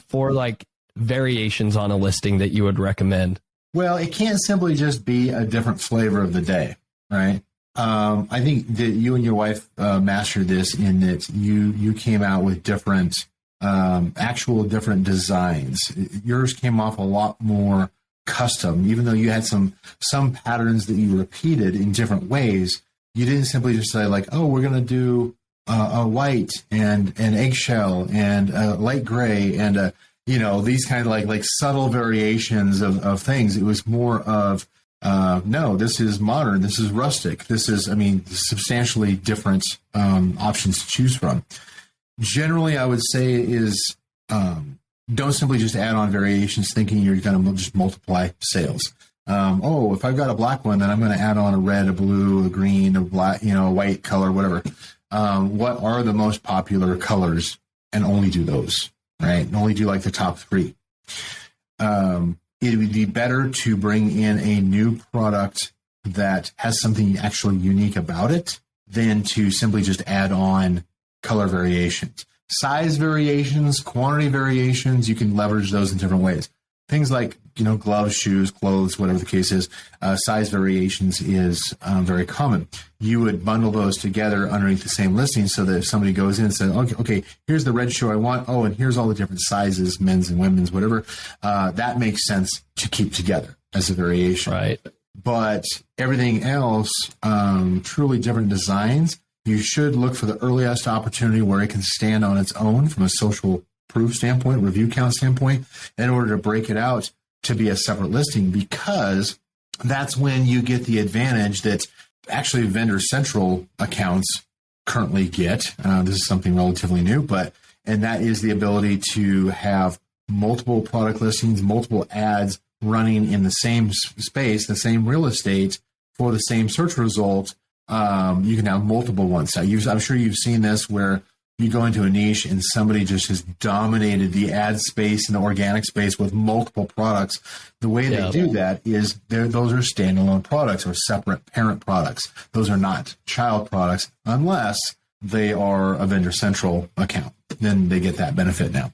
for like variations on a listing that you would recommend? Well, it can't simply just be a different flavor of the day, right? I think that you and your wife mastered this in that you came out with different different designs. Yours came off a lot more custom, even though you had some patterns that you repeated in different ways. You didn't simply just say like, oh, we're going to do a white and an eggshell and a light gray and these kind of like subtle variations of things. It was more of, no, this is modern, this is rustic, this is, substantially different options to choose from. Generally, I would say is don't simply just add on variations thinking you're going to just multiply sales. If I've got a black one, then I'm going to add on a red, a blue, a green, a black, a white color, whatever. What are the most popular colors, and only do those, right? And only do like the top 3. It would be better to bring in a new product that has something actually unique about it than to simply just add on color variations. Size variations, quantity variations, you can leverage those in different ways. Things like, gloves, shoes, clothes, whatever the case is, size variations is very common. You would bundle those together underneath the same listing so that if somebody goes in and says, okay, here's the red shoe I want. Oh, and here's all the different sizes, men's and women's, whatever. That makes sense to keep together as a variation. Right. But everything else, truly different designs, you should look for the earliest opportunity where it can stand on its own from a social proof standpoint, review count standpoint, in order to break it out to be a separate listing, because that's when you get the advantage that actually vendor central accounts currently get. This is something relatively new, and that is the ability to have multiple product listings, multiple ads running in the same space, the same real estate for the same search result. You can have multiple ones. I'm sure you've seen this where you go into a niche and somebody just has dominated the ad space and the organic space with multiple products. The way they do that is those are standalone products or separate parent products. Those are not child products unless they are a vendor central account. Then they get that benefit now.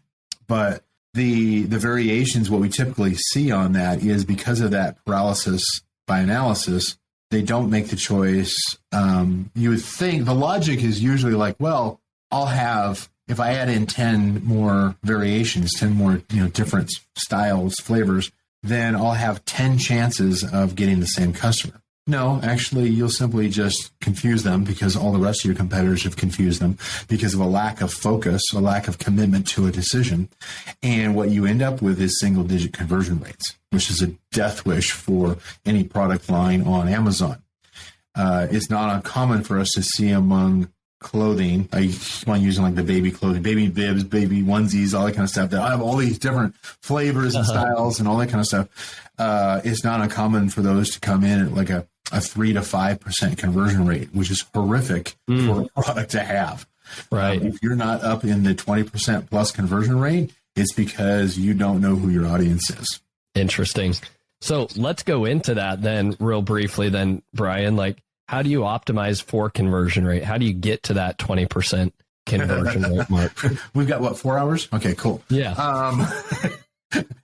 But the variations, what we typically see on that is because of that paralysis by analysis, they don't make the choice. You would think the logic is usually like, well, I'll have, if I add in 10 more variations, 10 more different styles, flavors, then I'll have 10 chances of getting the same customer. No, actually, you'll simply just confuse them because all the rest of your competitors have confused them because of a lack of focus, a lack of commitment to a decision. And what you end up with is single-digit conversion rates, which is a death wish for any product line on Amazon. It's not uncommon for us to see among clothing. I keep on using like the baby clothing, baby bibs, baby onesies, all that kind of stuff. That I have all these different flavors and styles and all that kind of stuff. It's not uncommon for those to come in at like a 3 to 5% conversion rate, which is horrific for a product to have. Right. If you're not up in the 20% plus conversion rate, it's because you don't know who your audience is. Interesting. So let's go into that then real briefly then, Brian. Like, how do you optimize for conversion rate? How do you get to that 20% conversion rate mark? We've got 4 hours? Okay, cool. Yeah.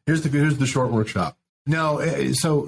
Here's the short workshop. No, so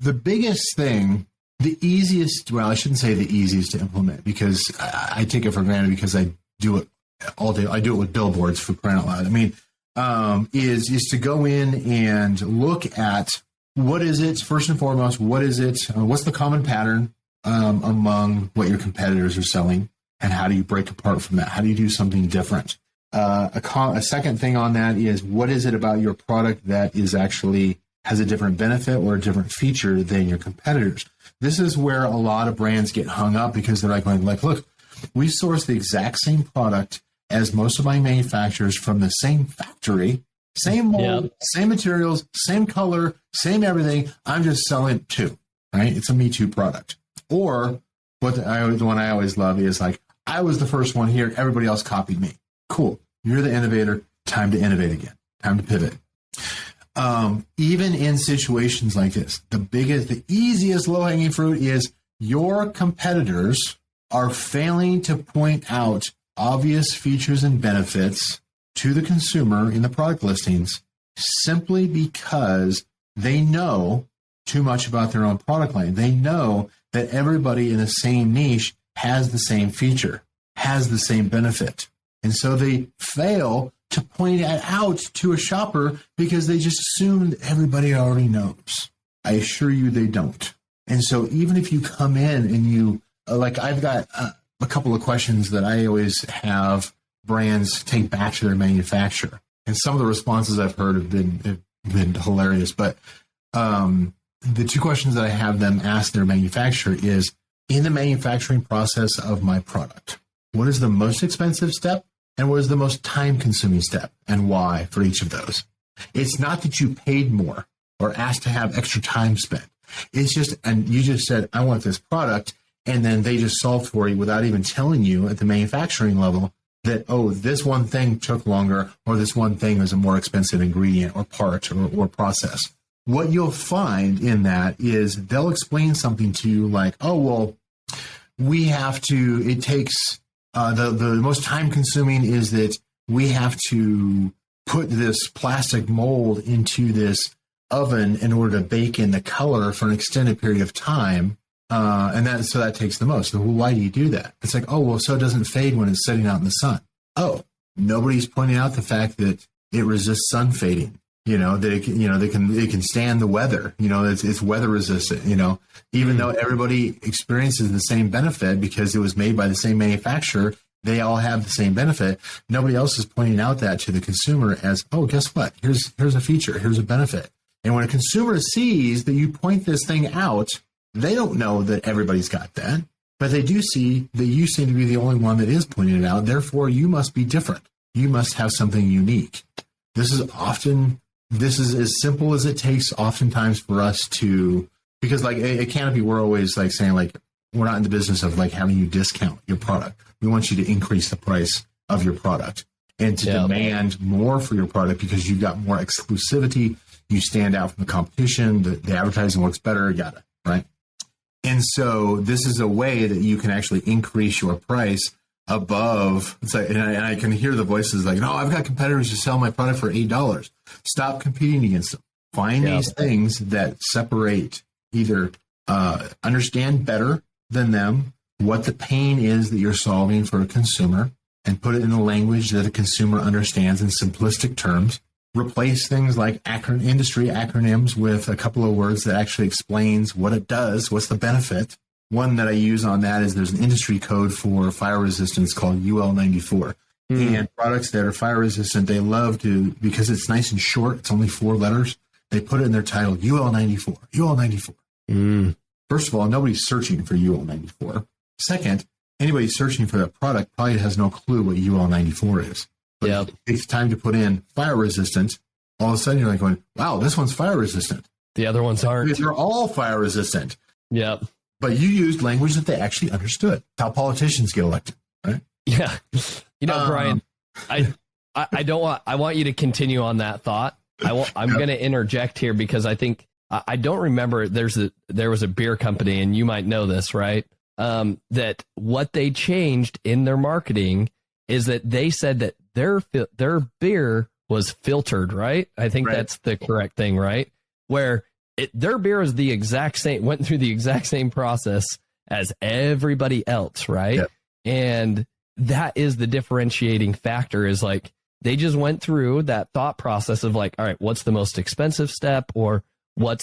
the biggest thing, the easiest, well, I shouldn't say the easiest to implement because I take it for granted because I do it all day. I do it with billboards, for crying out loud. Is to go in and look at what is it, first and foremost, what is it, what's the common pattern among what your competitors are selling, and how do you break apart from that? How do you do something different? A second thing on that is what is it about your product that is actually has a different benefit or a different feature than your competitors? This is where a lot of brands get hung up because they're like, look, we source the exact same product as most of my manufacturers from the same factory, same mold, same materials, same color, same everything. I'm just selling two, right? It's a Me Too product. Or the one I always love is like, I was the first one here. Everybody else copied me. Cool. You're the innovator. Time to innovate again. Time to pivot. Even in situations like this, the easiest low-hanging fruit is your competitors are failing to point out obvious features and benefits to the consumer in the product listings simply because they know too much about their own product line. They know that everybody in the same niche has the same feature, has the same benefit. And so they fail to point it out to a shopper because they just assume that everybody already knows. I assure you they don't. And so even if you come in and you, like I've got a couple of questions that I always have brands take back to their manufacturer. And some of the responses I've heard have been hilarious. But the two questions that I have them ask their manufacturer is, in the manufacturing process of my product, what is the most expensive step and what is the most time-consuming step and why for each of those? It's not that you paid more or asked to have extra time spent. It's just, and you just said, I want this product, and then they just solved for you without even telling you at the manufacturing level that, oh, this one thing took longer or this one thing is a more expensive ingredient or part or process. What you'll find in that is they'll explain something to you like, oh, well, it takes, the most time consuming is that we have to put this plastic mold into this oven in order to bake in the color for an extended period of time. So that takes the most. So, well, why do you do that? It's like, oh, well, so it doesn't fade when it's sitting out in the sun. Oh, nobody's pointing out the fact that it resists sun fading. That it can stand the weather. It's weather resistant. Even though everybody experiences the same benefit because it was made by the same manufacturer, they all have the same benefit. Nobody else is pointing out that to the consumer as, oh, guess what? Here's a feature. Here's a benefit. And when a consumer sees that you point this thing out, they don't know that everybody's got that, but they do see that you seem to be the only one that is pointing it out. Therefore, you must be different. You must have something unique. This is as simple as it takes oftentimes for us to, because like at Canopy, we're always like saying like, we're not in the business of like having you discount your product. We want you to increase the price of your product and to demand more for your product because you've got more exclusivity. You stand out from the competition. The advertising works better, yada, right? And so this is a way that you can actually increase your price above. It's like, and I can hear the voices like, no, I've got competitors who sell my product for $8. Stop competing against them. Find these things that separate, either understand better than them what the pain is that you're solving for a consumer and put it in a language that a consumer understands in simplistic terms. Replace things like industry acronyms with a couple of words that actually explains what it does, what's the benefit. One that I use on that is there's an industry code for fire resistance called UL94. And products that are fire resistant, they love to, because it's nice and short, it's only 4 letters, they put it in their title, UL94, UL94. First of all, nobody's searching for UL94. Second, anybody searching for that product probably has no clue what UL94 is. But it's time to put in fire resistant. All of a sudden you're like going, wow, this one's fire resistant. The other ones aren't. Because they're all fire resistant. Yep. But you used language that they actually understood. How politicians get elected, right? Yeah. Brian, I want you to continue on that thought. I'm going to interject here because I think I don't remember there was a beer company, and you might know this, right? That what they changed in their marketing is that they said that their beer was filtered, right? I think that's the correct thing, right? Where their beer is the exact same, went through the exact same process as everybody else, right? Yep. And that is the differentiating factor, is like they just went through that thought process of like, all right, what's the most expensive step, or what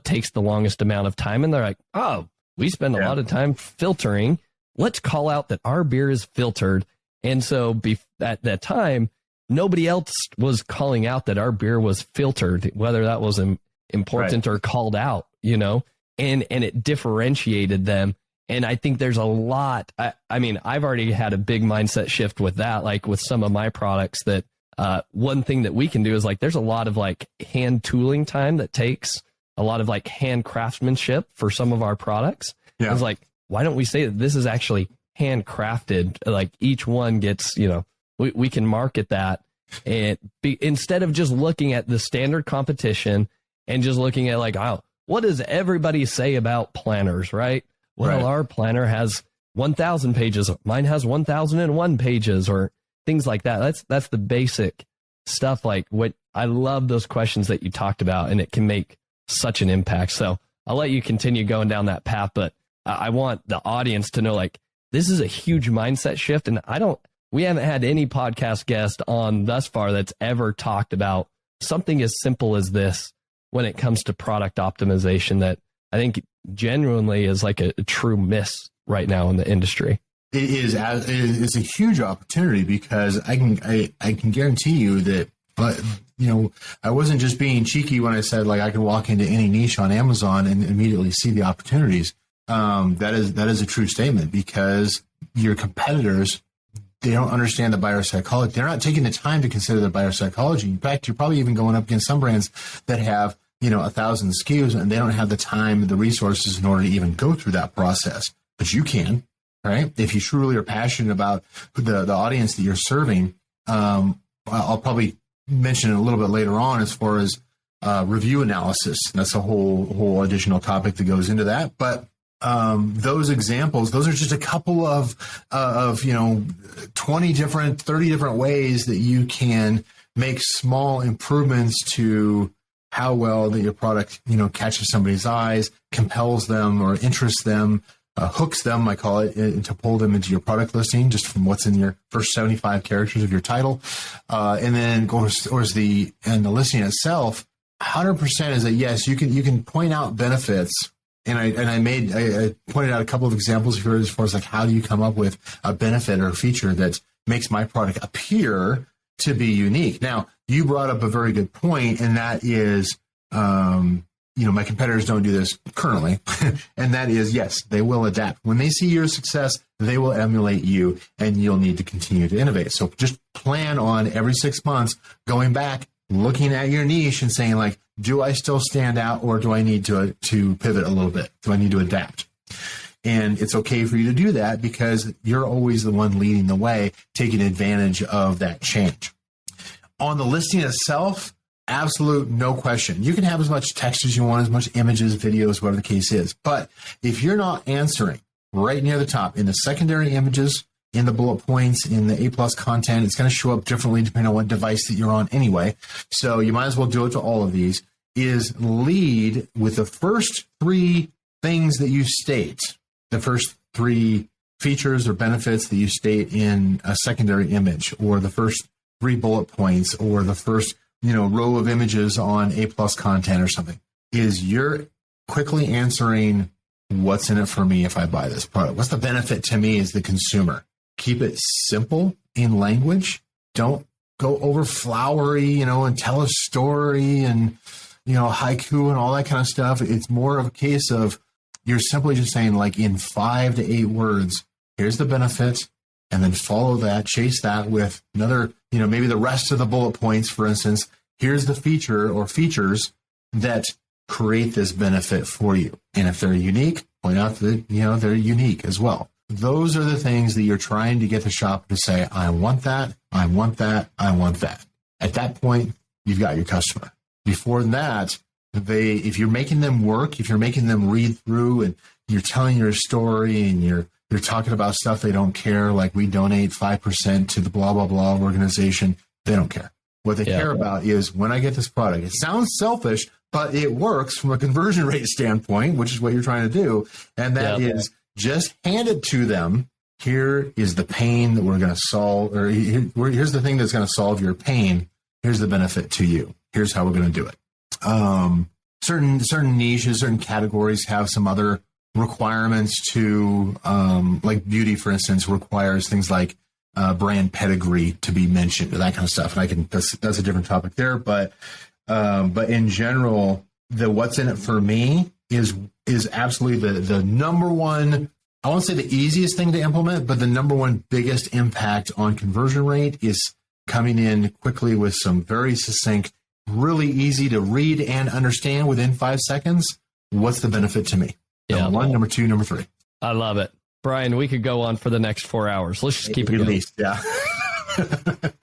takes the longest amount of time? And they're like, oh, we spend a lot of time filtering. Let's call out that our beer is filtered. And so at that time, nobody else was calling out that our beer was filtered, whether that was important or called out, and it differentiated them. And I think there's a lot. I mean, I've already had a big mindset shift with that, like with some of my products that one thing that we can do is like there's a lot of like hand tooling time that takes a lot of like hand craftsmanship for some of our products. Yeah. It's like, why don't we say that this is actually handcrafted? Like each one gets, we can market that and instead of just looking at the standard competition and just looking at like, oh, what does everybody say about planners, right? Well, our planner has 1,000 pages. Mine has 1,001 pages or things like that. That's the basic stuff. Like what I love those questions that you talked about, and it can make such an impact. So I'll let you continue going down that path, but I want the audience to know like this is a huge mindset shift. And we haven't had any podcast guest on thus far that's ever talked about something as simple as this when it comes to product optimization that I think genuinely is like a true miss right now in the industry. It's a huge opportunity because I can guarantee you that, but I wasn't just being cheeky when I said like I can walk into any niche on Amazon and immediately see the opportunities. That is a true statement because your competitors, they don't understand the buyer psychology. They're not taking the time to consider the buyer psychology. In fact, you're probably even going up against some brands that have 1,000 SKUs and they don't have the time, the resources in order to even go through that process. But you can, right? If you truly are passionate about the audience that you're serving, I'll probably mention it a little bit later on as far as review analysis. That's a whole additional topic that goes into that. But those examples, those are just a couple of 20 different, 30 different ways that you can make small improvements to how well that your product, catches somebody's eyes, compels them or interests them, hooks them, I call it, to pull them into your product listing just from what's in your first 75 characters of your title. And then the listing itself, 100% is that yes, you can point out benefits. And I pointed out a couple of examples here as far as like how do you come up with a benefit or a feature that makes my product appear to be unique. Now, you brought up a very good point, and that is, my competitors don't do this currently, and that is, yes, they will adapt. When they see your success, they will emulate you, and you'll need to continue to innovate. So just plan on every 6 months going back, looking at your niche and saying like, do I still stand out or do I need to pivot a little bit? Do I need to adapt? And it's okay for you to do that because you're always the one leading the way, taking advantage of that change. On the listing itself, absolute no question. You can have as much text as you want, as much images, videos, whatever the case is. But if you're not answering right near the top in the secondary images, in the bullet points, in the A+ content, it's going to show up differently depending on what device that you're on anyway. So you might as well do it to all of these, is lead with the first 3 things that you state, the first 3 features or benefits that you state in a secondary image, or the first 3 bullet points, or the first row of images on A+ content or something, is you're quickly answering what's in it for me if I buy this product. What's the benefit to me as the consumer? Keep it simple in language. Don't go over flowery, and tell a story and, haiku and all that kind of stuff. It's more of a case of you're simply just saying like in 5 to 8 words, here's the benefit, and then follow that, chase that with another, maybe the rest of the bullet points, for instance, here's the feature or features that create this benefit for you. And if they're unique, point out that, they're unique as well. Those are the things that you're trying to get the shopper to say, I want that, I want that, I want that. At that point, you've got your customer. Before that, if you're making them work, if you're making them read through and you're telling your story and you're talking about stuff they don't care, like we donate 5% to the blah, blah, blah organization, they don't care. What they care about is when I get this product. It sounds selfish, but it works from a conversion rate standpoint, which is what you're trying to do. And that is just hand it to them. Here is the pain that we're going to solve, or here's the thing that's going to solve your pain. Here's the benefit to you. Here's how we're going to do it. Certain niches, certain categories have some other requirements to, like beauty, for instance, requires things like brand pedigree to be mentioned, that kind of stuff. And that's a different topic there. But in general, the what's in it for me is absolutely the number one I won't say the easiest thing to implement, but the number one biggest impact on conversion rate is coming in quickly with some very succinct, really easy to read and understand within 5 seconds. What's the benefit to me? Number one, number two, number three. I love it. Brian, we could go on for the next 4 hours. Let's just keep it At going. least, yeah.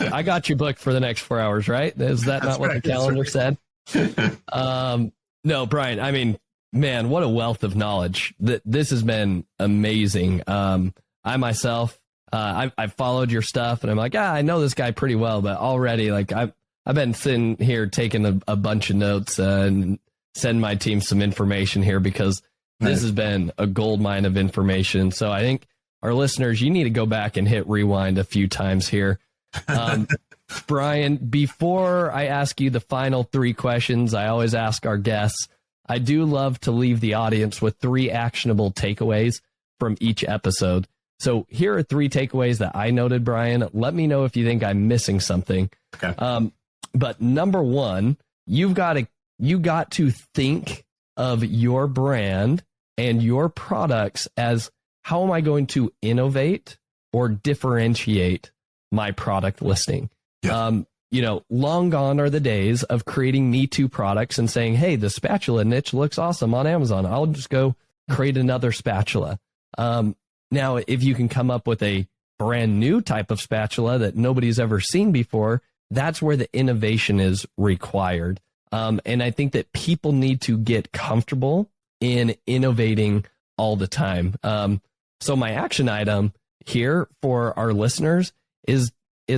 I got you booked for the next 4 hours, right? Is that not what the calendar said? No, Brian, I mean, man, what a wealth of knowledge. This has been amazing. I myself, I've followed your stuff and I'm like, I know this guy pretty well, but already like I've been sitting here taking a bunch of notes and send my team some information here because this has been a gold mine of information. So I think our listeners, you need to go back and hit rewind a few times here. Brian, before I ask you the final 3 questions, I always ask our guests, I do love to leave the audience with 3 actionable takeaways from each episode. So here are 3 takeaways that I noted, Brian. Let me know if you think I'm missing something. Okay. But number 1, you got to think of your brand and your products as, how am I going to innovate or differentiate my product listing? Yeah. Long gone are the days of creating Me Too products and saying, hey, the spatula niche looks awesome on Amazon. I'll just go create another spatula. Now, if you can come up with a brand new type of spatula that nobody's ever seen before, that's where the innovation is required. And I think that people need to get comfortable in innovating all the time. So my action item here for our listeners is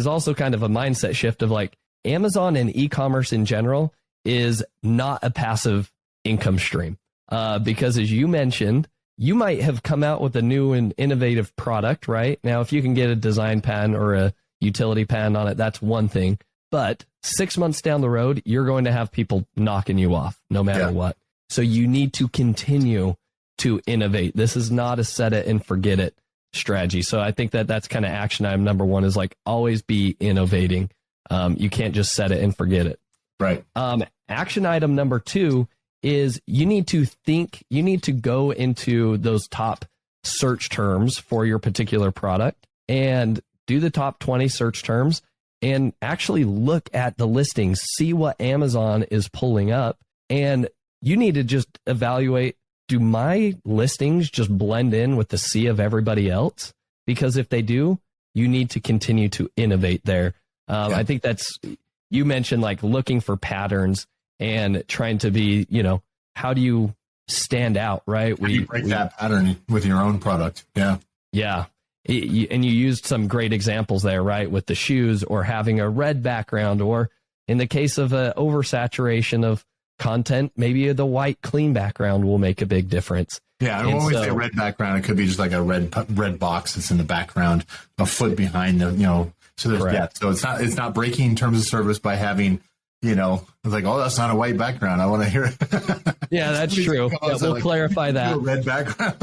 also kind of a mindset shift of like, Amazon and e-commerce in general is not a passive income stream. Because as you mentioned, you might have come out with a new and innovative product, right? Now, if you can get a design patent or a utility patent on it, that's one thing. But 6 months down the road, you're going to have people knocking you off no matter what. So you need to continue to innovate. This is not a set it and forget it strategy. So I think that's kind of action item number 1 is like always be innovating. You can't just set it and forget it. Right. Action item number 2 is you need to go into those top search terms for your particular product and do the top 20 search terms and actually look at the listings, see what Amazon is pulling up. And you need to just evaluate, do my listings just blend in with the sea of everybody else? Because if they do, you need to continue to innovate there. I think you mentioned like looking for patterns and trying to be, how do you stand out, right? How do you break that pattern with your own product? Yeah. Yeah. And you used some great examples there, right? With the shoes or having a red background, or in the case of an oversaturation of content, maybe the white clean background will make a big difference. Yeah, and when we say red background, it could be just like a red box that's in the background, a foot behind the, so there's, so it's not breaking terms of service by having, it's like, oh, that's not a white background. I want to hear it. Yeah, that's true. Yeah, we'll clarify that. Red background.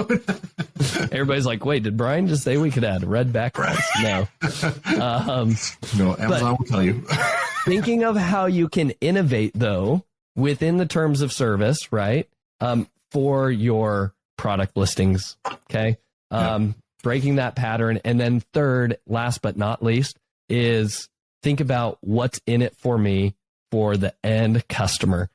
Everybody's like, wait, did Brian just say we could add red backgrounds? No. No, Amazon will tell you. Thinking of how you can innovate, though, within the terms of service, right, for your product listings, okay? Breaking that pattern. And then third, last but not least, is think about what's in it for me for the end customer.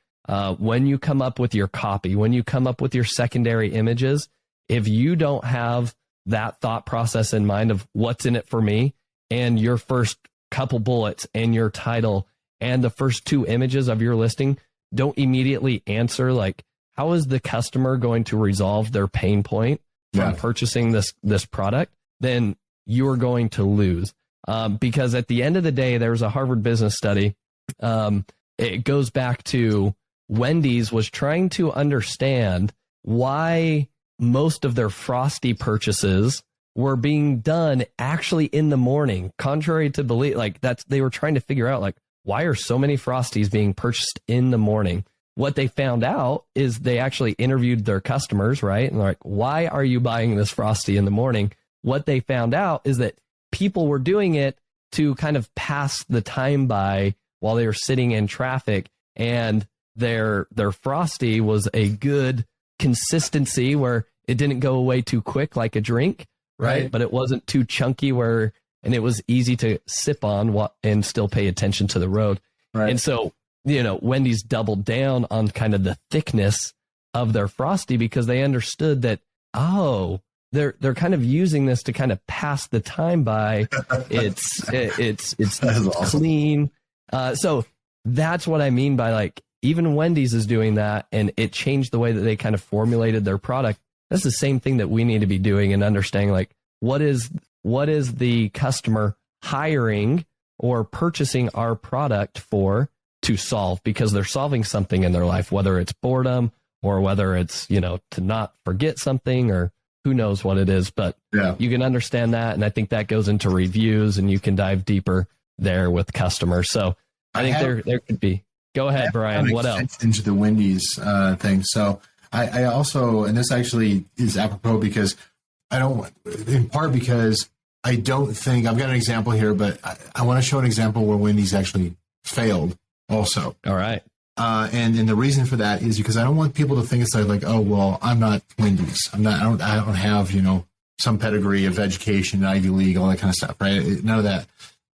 When you come up with your copy, when you come up with your secondary images, if you don't have that thought process in mind of what's in it for me and your first couple bullets and your title and the first 2 images of your listing don't immediately answer, like, how is the customer going to resolve their pain point from purchasing this product, then you're going to lose. Because at the end of the day, there's a Harvard Business study. It goes back to Wendy's was trying to understand why most of their Frosty purchases were being done actually in the morning, contrary to belief. Like they were trying to figure out, like, why are so many Frosties being purchased in the morning? What they found out is they actually interviewed their customers, right? And they're like, why are you buying this Frosty in the morning? What they found out is that people were doing it to kind of pass the time by while they were sitting in traffic, and their Frosty was a good consistency where it didn't go away too quick like a drink, right? But it wasn't too chunky and it was easy to sip on and still pay attention to the road. Right. And so, Wendy's doubled down on kind of the thickness of their Frosty because they understood that, they're kind of using this to kind of pass the time by. It's awesome. Clean. So that's what I mean by like, even Wendy's is doing that, and it changed the way that they kind of formulated their product. That's the same thing that we need to be doing and understanding, like, what is the customer hiring or purchasing our product to solve, because they're solving something in their life, whether it's boredom or whether it's, to not forget something or who knows what it is, but you can understand that. And I think that goes into reviews, and you can dive deeper there with customers. So I think there could be. Go ahead, Brian. What else? Into the Wendy's thing. So I also, and this actually is apropos because in part because I don't think, I've got an example here, but I want to show an example where Wendy's actually failed also. All right. And the reason for that is because I don't want people to think it's like, oh, well, I'm not Wendy's. I don't have, some pedigree of education, Ivy League, all that kind of stuff, right? None of that.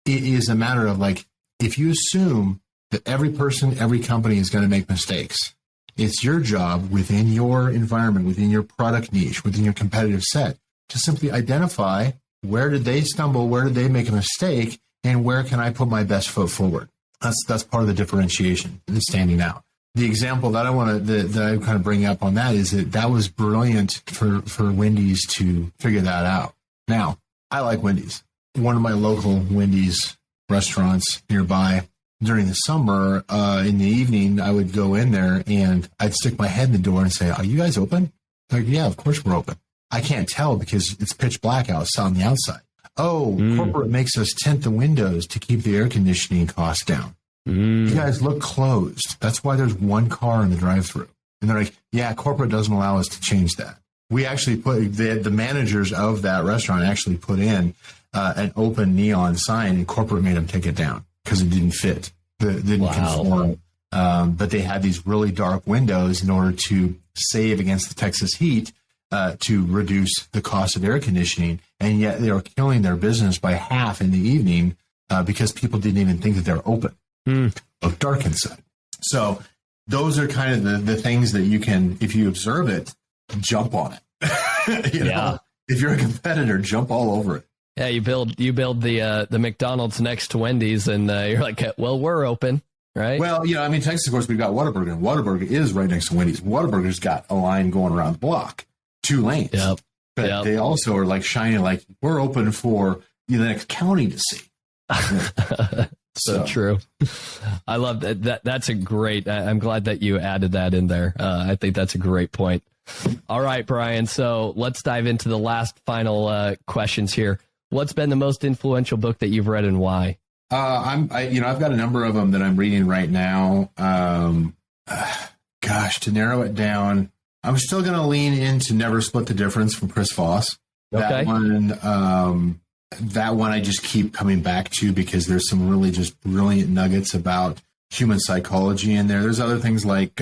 It is a matter of like, if you assume that every person, every company is going to make mistakes, it's your job within your environment, within your product niche, within your competitive set, to simply identify where did they stumble, where did they make a mistake, and where can I put my best foot forward. That's part of the differentiation and standing out. The example that I kind of bring up on that is that was brilliant for Wendy's to figure that out. Now, I like Wendy's. One of my local Wendy's restaurants nearby, during the summer, in the evening, I would go in there and I'd stick my head in the door and say, "Are you guys open?" Like, "Yeah, of course we're open." I can't tell because it's pitch black on the outside. Corporate makes us tint the windows to keep the air conditioning costs down. You guys look closed. That's why there's one car in the drive-thru. And they're like, "Yeah, corporate doesn't allow us to change that." We actually the managers of that restaurant actually put in an open neon sign, and corporate made them take it down because it didn't fit. It didn't conform. But they had these really dark windows in order to save against the Texas heat, to reduce the cost of air conditioning. And yet they were killing their business by half in the evening because people didn't even think that they're open. Look dark inside. So those are kind of the things that you can, if you observe it, jump on it. you know? If you're a competitor, jump all over it. Yeah, you build the McDonald's next to Wendy's, and you're like, well, we're open, right? Well, Texas, of course, we've got Whataburger, and Whataburger is right next to Wendy's. Whataburger's got a line going around the block, 2 lanes. Yep. But they also are like shining, like we're open for the next county to see. So true. I love that. That's a great. I'm glad that you added that in there. I think that's a great point. All right, Brian. So let's dive into the last final questions here. What's been the most influential book that you've read and why? I've got a number of them that I'm reading right now. To narrow it down, I'm still going to lean into Never Split the Difference from Chris Voss. Okay. That one I just keep coming back to because there's some really just brilliant nuggets about human psychology in there. There's other things like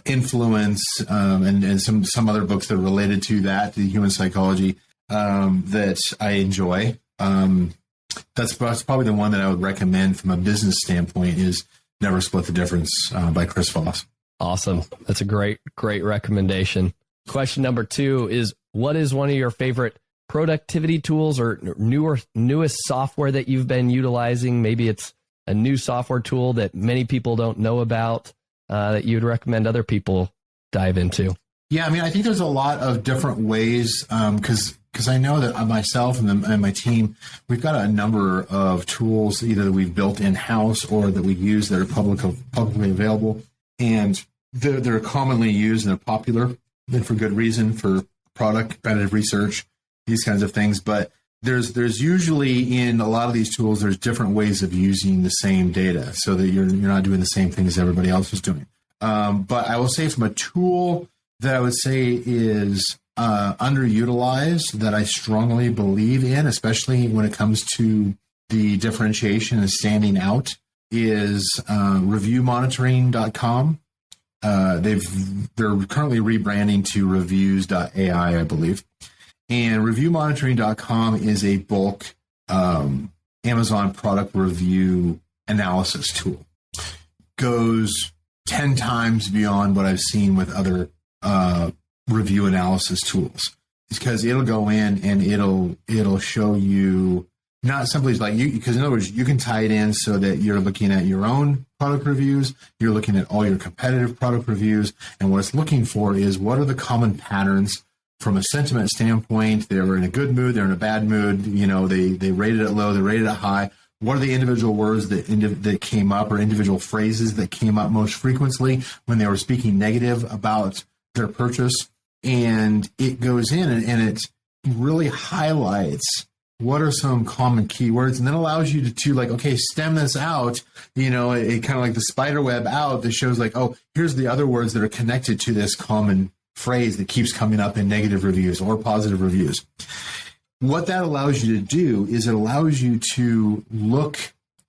influence and some other books that are related to that, the human psychology, that I enjoy. That's probably the one that I would recommend from a business standpoint is Never Split the Difference by Chris Voss. Awesome. That's a great recommendation. Question number 2 is, what is one of your favorite productivity tools or newest software that you've been utilizing? Maybe it's a new software tool that many people don't know about that you'd recommend other people dive into. Yeah, I think there's a lot of different ways because I know that myself and my team, we've got a number of tools either that we've built in-house or that we use that are publicly available. And they're commonly used and they're popular, and for good reason, for product competitive research, these kinds of things. But there's usually in a lot of these tools, there's different ways of using the same data so that you're not doing the same thing as everybody else is doing. But I will say from a tool that I would say is underutilized that I strongly believe in, especially when it comes to the differentiation and standing out, is reviewmonitoring.com. they're currently rebranding to reviews.ai, I believe. And reviewmonitoring.com is a bulk Amazon product review analysis tool. Goes 10 times beyond what I've seen with other review analysis tools. It's because it'll go in and it'll show you not simply like you, because in other words, you can tie it in so that you're looking at your own product reviews, you're looking at all your competitive product reviews, and what it's looking for is what are the common patterns from a sentiment standpoint. They're in a good mood, they're in a bad mood, they rated it low, they rated it high. What are the individual words that came up, or individual phrases that came up most frequently when they were speaking negative about their purchase? And it goes in and it really highlights what are some common keywords, and then allows you to like, okay, stem this out, it kind of like the spider web out that shows like, oh, here's the other words that are connected to this common phrase that keeps coming up in negative reviews or positive reviews. What that allows you to do is it allows you to look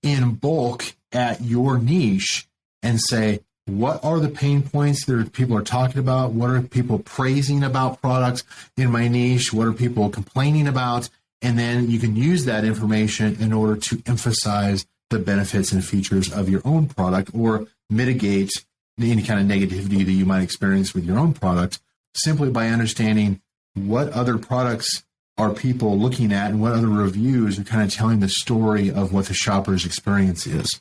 in bulk at your niche and say, what are the pain points that people are talking about? What are people praising about products in my niche? What are people complaining about? And then you can use that information in order to emphasize the benefits and features of your own product, or mitigate any kind of negativity that you might experience with your own product, simply by understanding what other products are people looking at and what other reviews are kind of telling the story of what the shopper's experience is.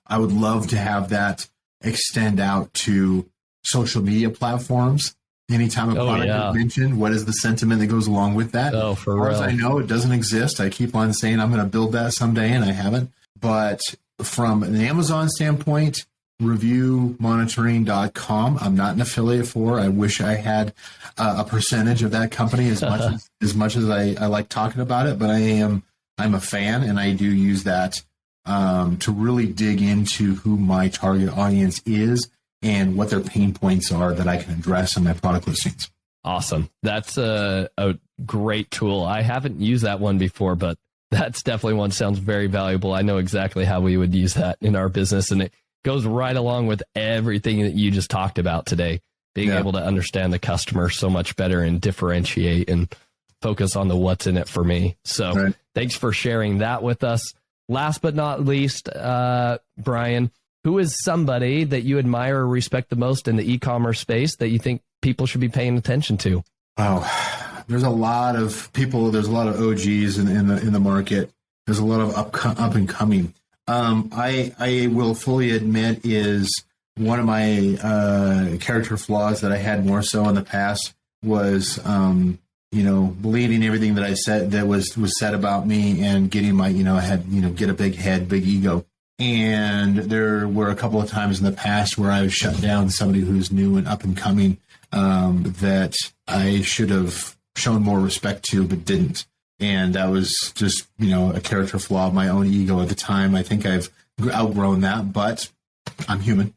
I would love to have that extend out to social media platforms. Anytime a product is mentioned, what is the sentiment that goes along with that? Oh, for real. As far as I know, it doesn't exist. I keep on saying I'm going to build that someday, and I haven't. But from an Amazon standpoint, reviewmonitoring.com, I'm not an affiliate for. I wish I had a percentage of that company as much as I like talking about it, but I'm a fan, and I do use that to really dig into who my target audience is and what their pain points are that I can address in my product listings. Awesome. That's a great tool. I haven't used that one before, but that's definitely one sounds very valuable. I know exactly how we would use that in our business, and it goes right along with everything that you just talked about today, being able to understand the customer so much better and differentiate and focus on the what's in it for me. So Thanks for sharing that with us. Last but not least, Brian, who is somebody that you admire or respect the most in the e-commerce space that you think people should be paying attention to? Oh, there's a lot of people. There's a lot of OGs in the market. There's a lot of up and coming. I will fully admit is one of my character flaws that I had more so in the past was believing everything that I said that was said about me, and getting my I had get a big head, big ego. And there were a couple of times in the past where I was shut down somebody who's new and up and coming that I should have shown more respect to, but didn't. And that was just, a character flaw of my own ego at the time. I think I've outgrown that, but I'm human.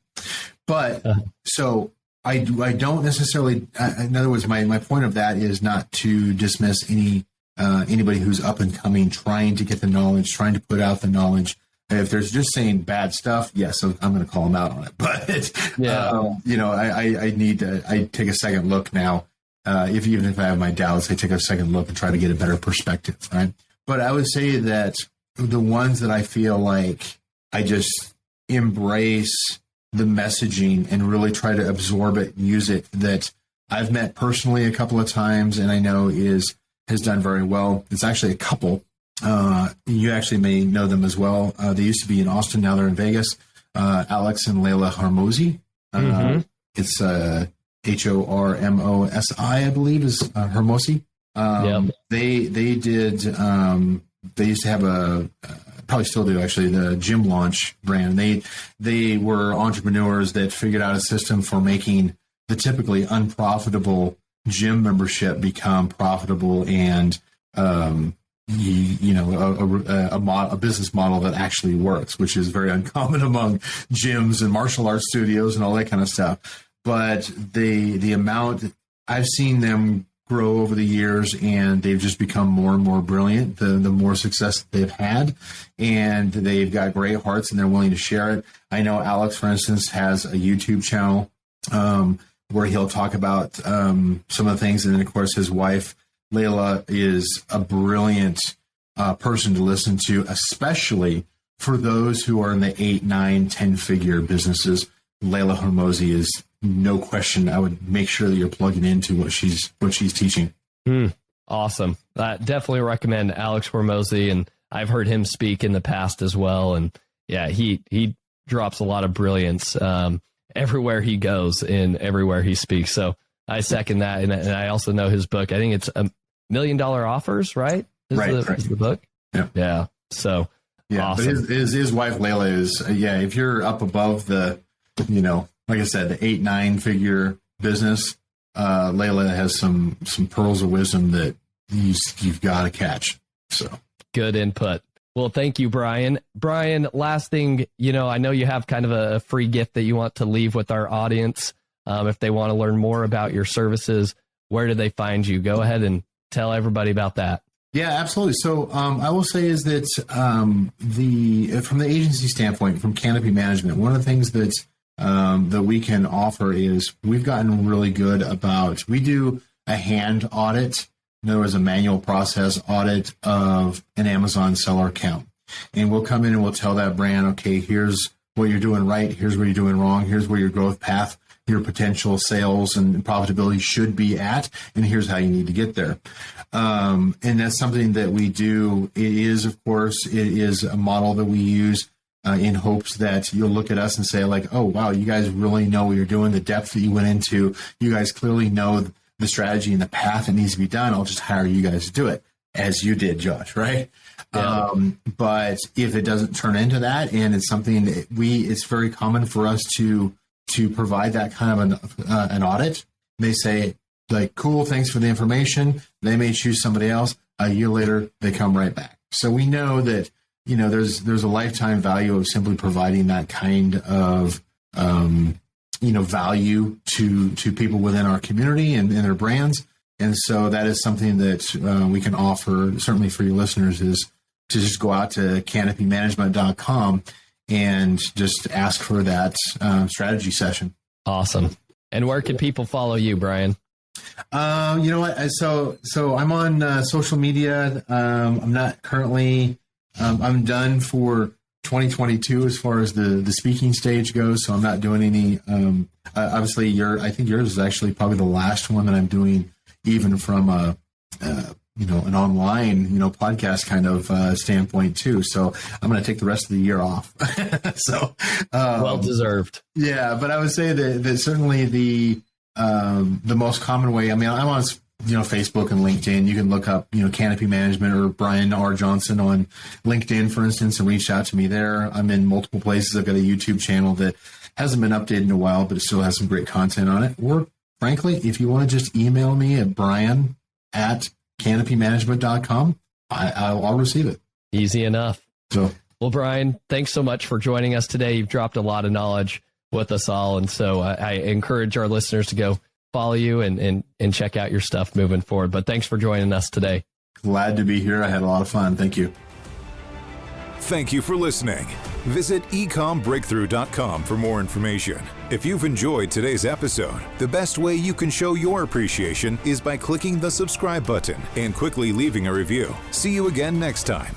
But so I don't necessarily, in other words, my point of that is not to dismiss anybody who's up and coming, trying to get the knowledge, trying to put out the knowledge. If there's just saying bad stuff, yes, I'm going to call them out on it. But, I take a second look now. Even if I have my doubts, I take a second look and try to get a better perspective, right? But I would say that the ones that I feel like I just embrace the messaging and really try to absorb it, use it, that I've met personally a couple of times and I know has done very well. It's actually a couple. You actually may know them as well. They used to be in Austin. Now they're in Vegas. Alex and Layla Hormozi. It's Hormosi, I believe, is Hormozi. They did. They used to have probably still do actually, the Gym Launch brand. They were entrepreneurs that figured out a system for making the typically unprofitable gym membership become profitable, and a business model that actually works, which is very uncommon among gyms and martial arts studios and all that kind of stuff. But the amount I've seen them grow over the years, and they've just become more and more brilliant the more success that they've had, and they've got great hearts and they're willing to share it. I know Alex, for instance, has a YouTube channel where he'll talk about some of the things. And then, of course, his wife, Layla, is a brilliant person to listen to, especially for those who are in the 8, 9, 10-figure businesses. Layla Hormozi is no question. I would make sure that you're plugging into what she's teaching. Awesome. Definitely recommend Alex Hormozi, and I've heard him speak in the past as well. And yeah, he drops a lot of brilliance everywhere he goes and everywhere he speaks. So I second that. And I also know his book. I think it's $1 Million Offers, right? Is the book? Yeah. Yeah. So yeah, awesome. But his wife Layla is, if you're up above the, like I said, the 8, 9 figure business, Layla has some pearls of wisdom that you've got to catch. So good input. Well, thank you, Brian. Brian, last thing, I know you have kind of a free gift that you want to leave with our audience. If they want to learn more about your services, where do they find you? Go ahead and tell everybody about that. Yeah, absolutely. So I will say is that from the agency standpoint, from Canopy Management, one of the things that we can offer is we've gotten really good about, we do a hand audit. In other words, a manual process audit of an Amazon seller account. And we'll come in and we'll tell that brand, okay, here's what you're doing right. Here's what you're doing wrong. Here's where your growth path, your potential sales and profitability should be at. And here's how you need to get there. And that's something that we do. It is a model that we use in hopes that you'll look at us and say like, oh, wow, you guys really know what you're doing. The depth that you went into, you guys clearly know the strategy and the path that needs to be done. I'll just hire you guys to do it, as you did, Josh, right? Yeah. But if it doesn't turn into that, and it's something that it's very common for us to provide that kind of an audit. They say like, cool, thanks for the information. They may choose somebody else. A year later, they come right back. So we know that, there's a lifetime value of simply providing that kind of, value to people within our community and their brands. And so that is something that we can offer, certainly for your listeners, is to just go out to canopymanagement.com and just ask for that strategy session. Awesome. And where can people follow you, Brian? You know what? So I'm on social media. I'm not currently, I'm done for 2022 as far as the speaking stage goes. So I'm not doing any, obviously I think yours is actually probably the last one that I'm doing, even from an online, podcast kind of standpoint too. So I'm going to take the rest of the year off. So well deserved. Yeah, but I would say that certainly the most common way. I mean, I'm on Facebook and LinkedIn. You can look up Canopy Management or Brian R. Johnson on LinkedIn, for instance, and reach out to me there. I'm in multiple places. I've got a YouTube channel that hasn't been updated in a while, but it still has some great content on it. Or frankly, if you want to just email me at brian@canopymanagement.com, I'll receive it. Easy enough. So, well, Brian, thanks so much for joining us today. You've dropped a lot of knowledge with us all. And so I encourage our listeners to go follow you and check out your stuff moving forward. But thanks for joining us today. Glad to be here. I had a lot of fun. Thank you. Thank you for listening. Visit EcomBreakthrough.com for more information. If you've enjoyed today's episode, the best way you can show your appreciation is by clicking the subscribe button and quickly leaving a review. See you again next time.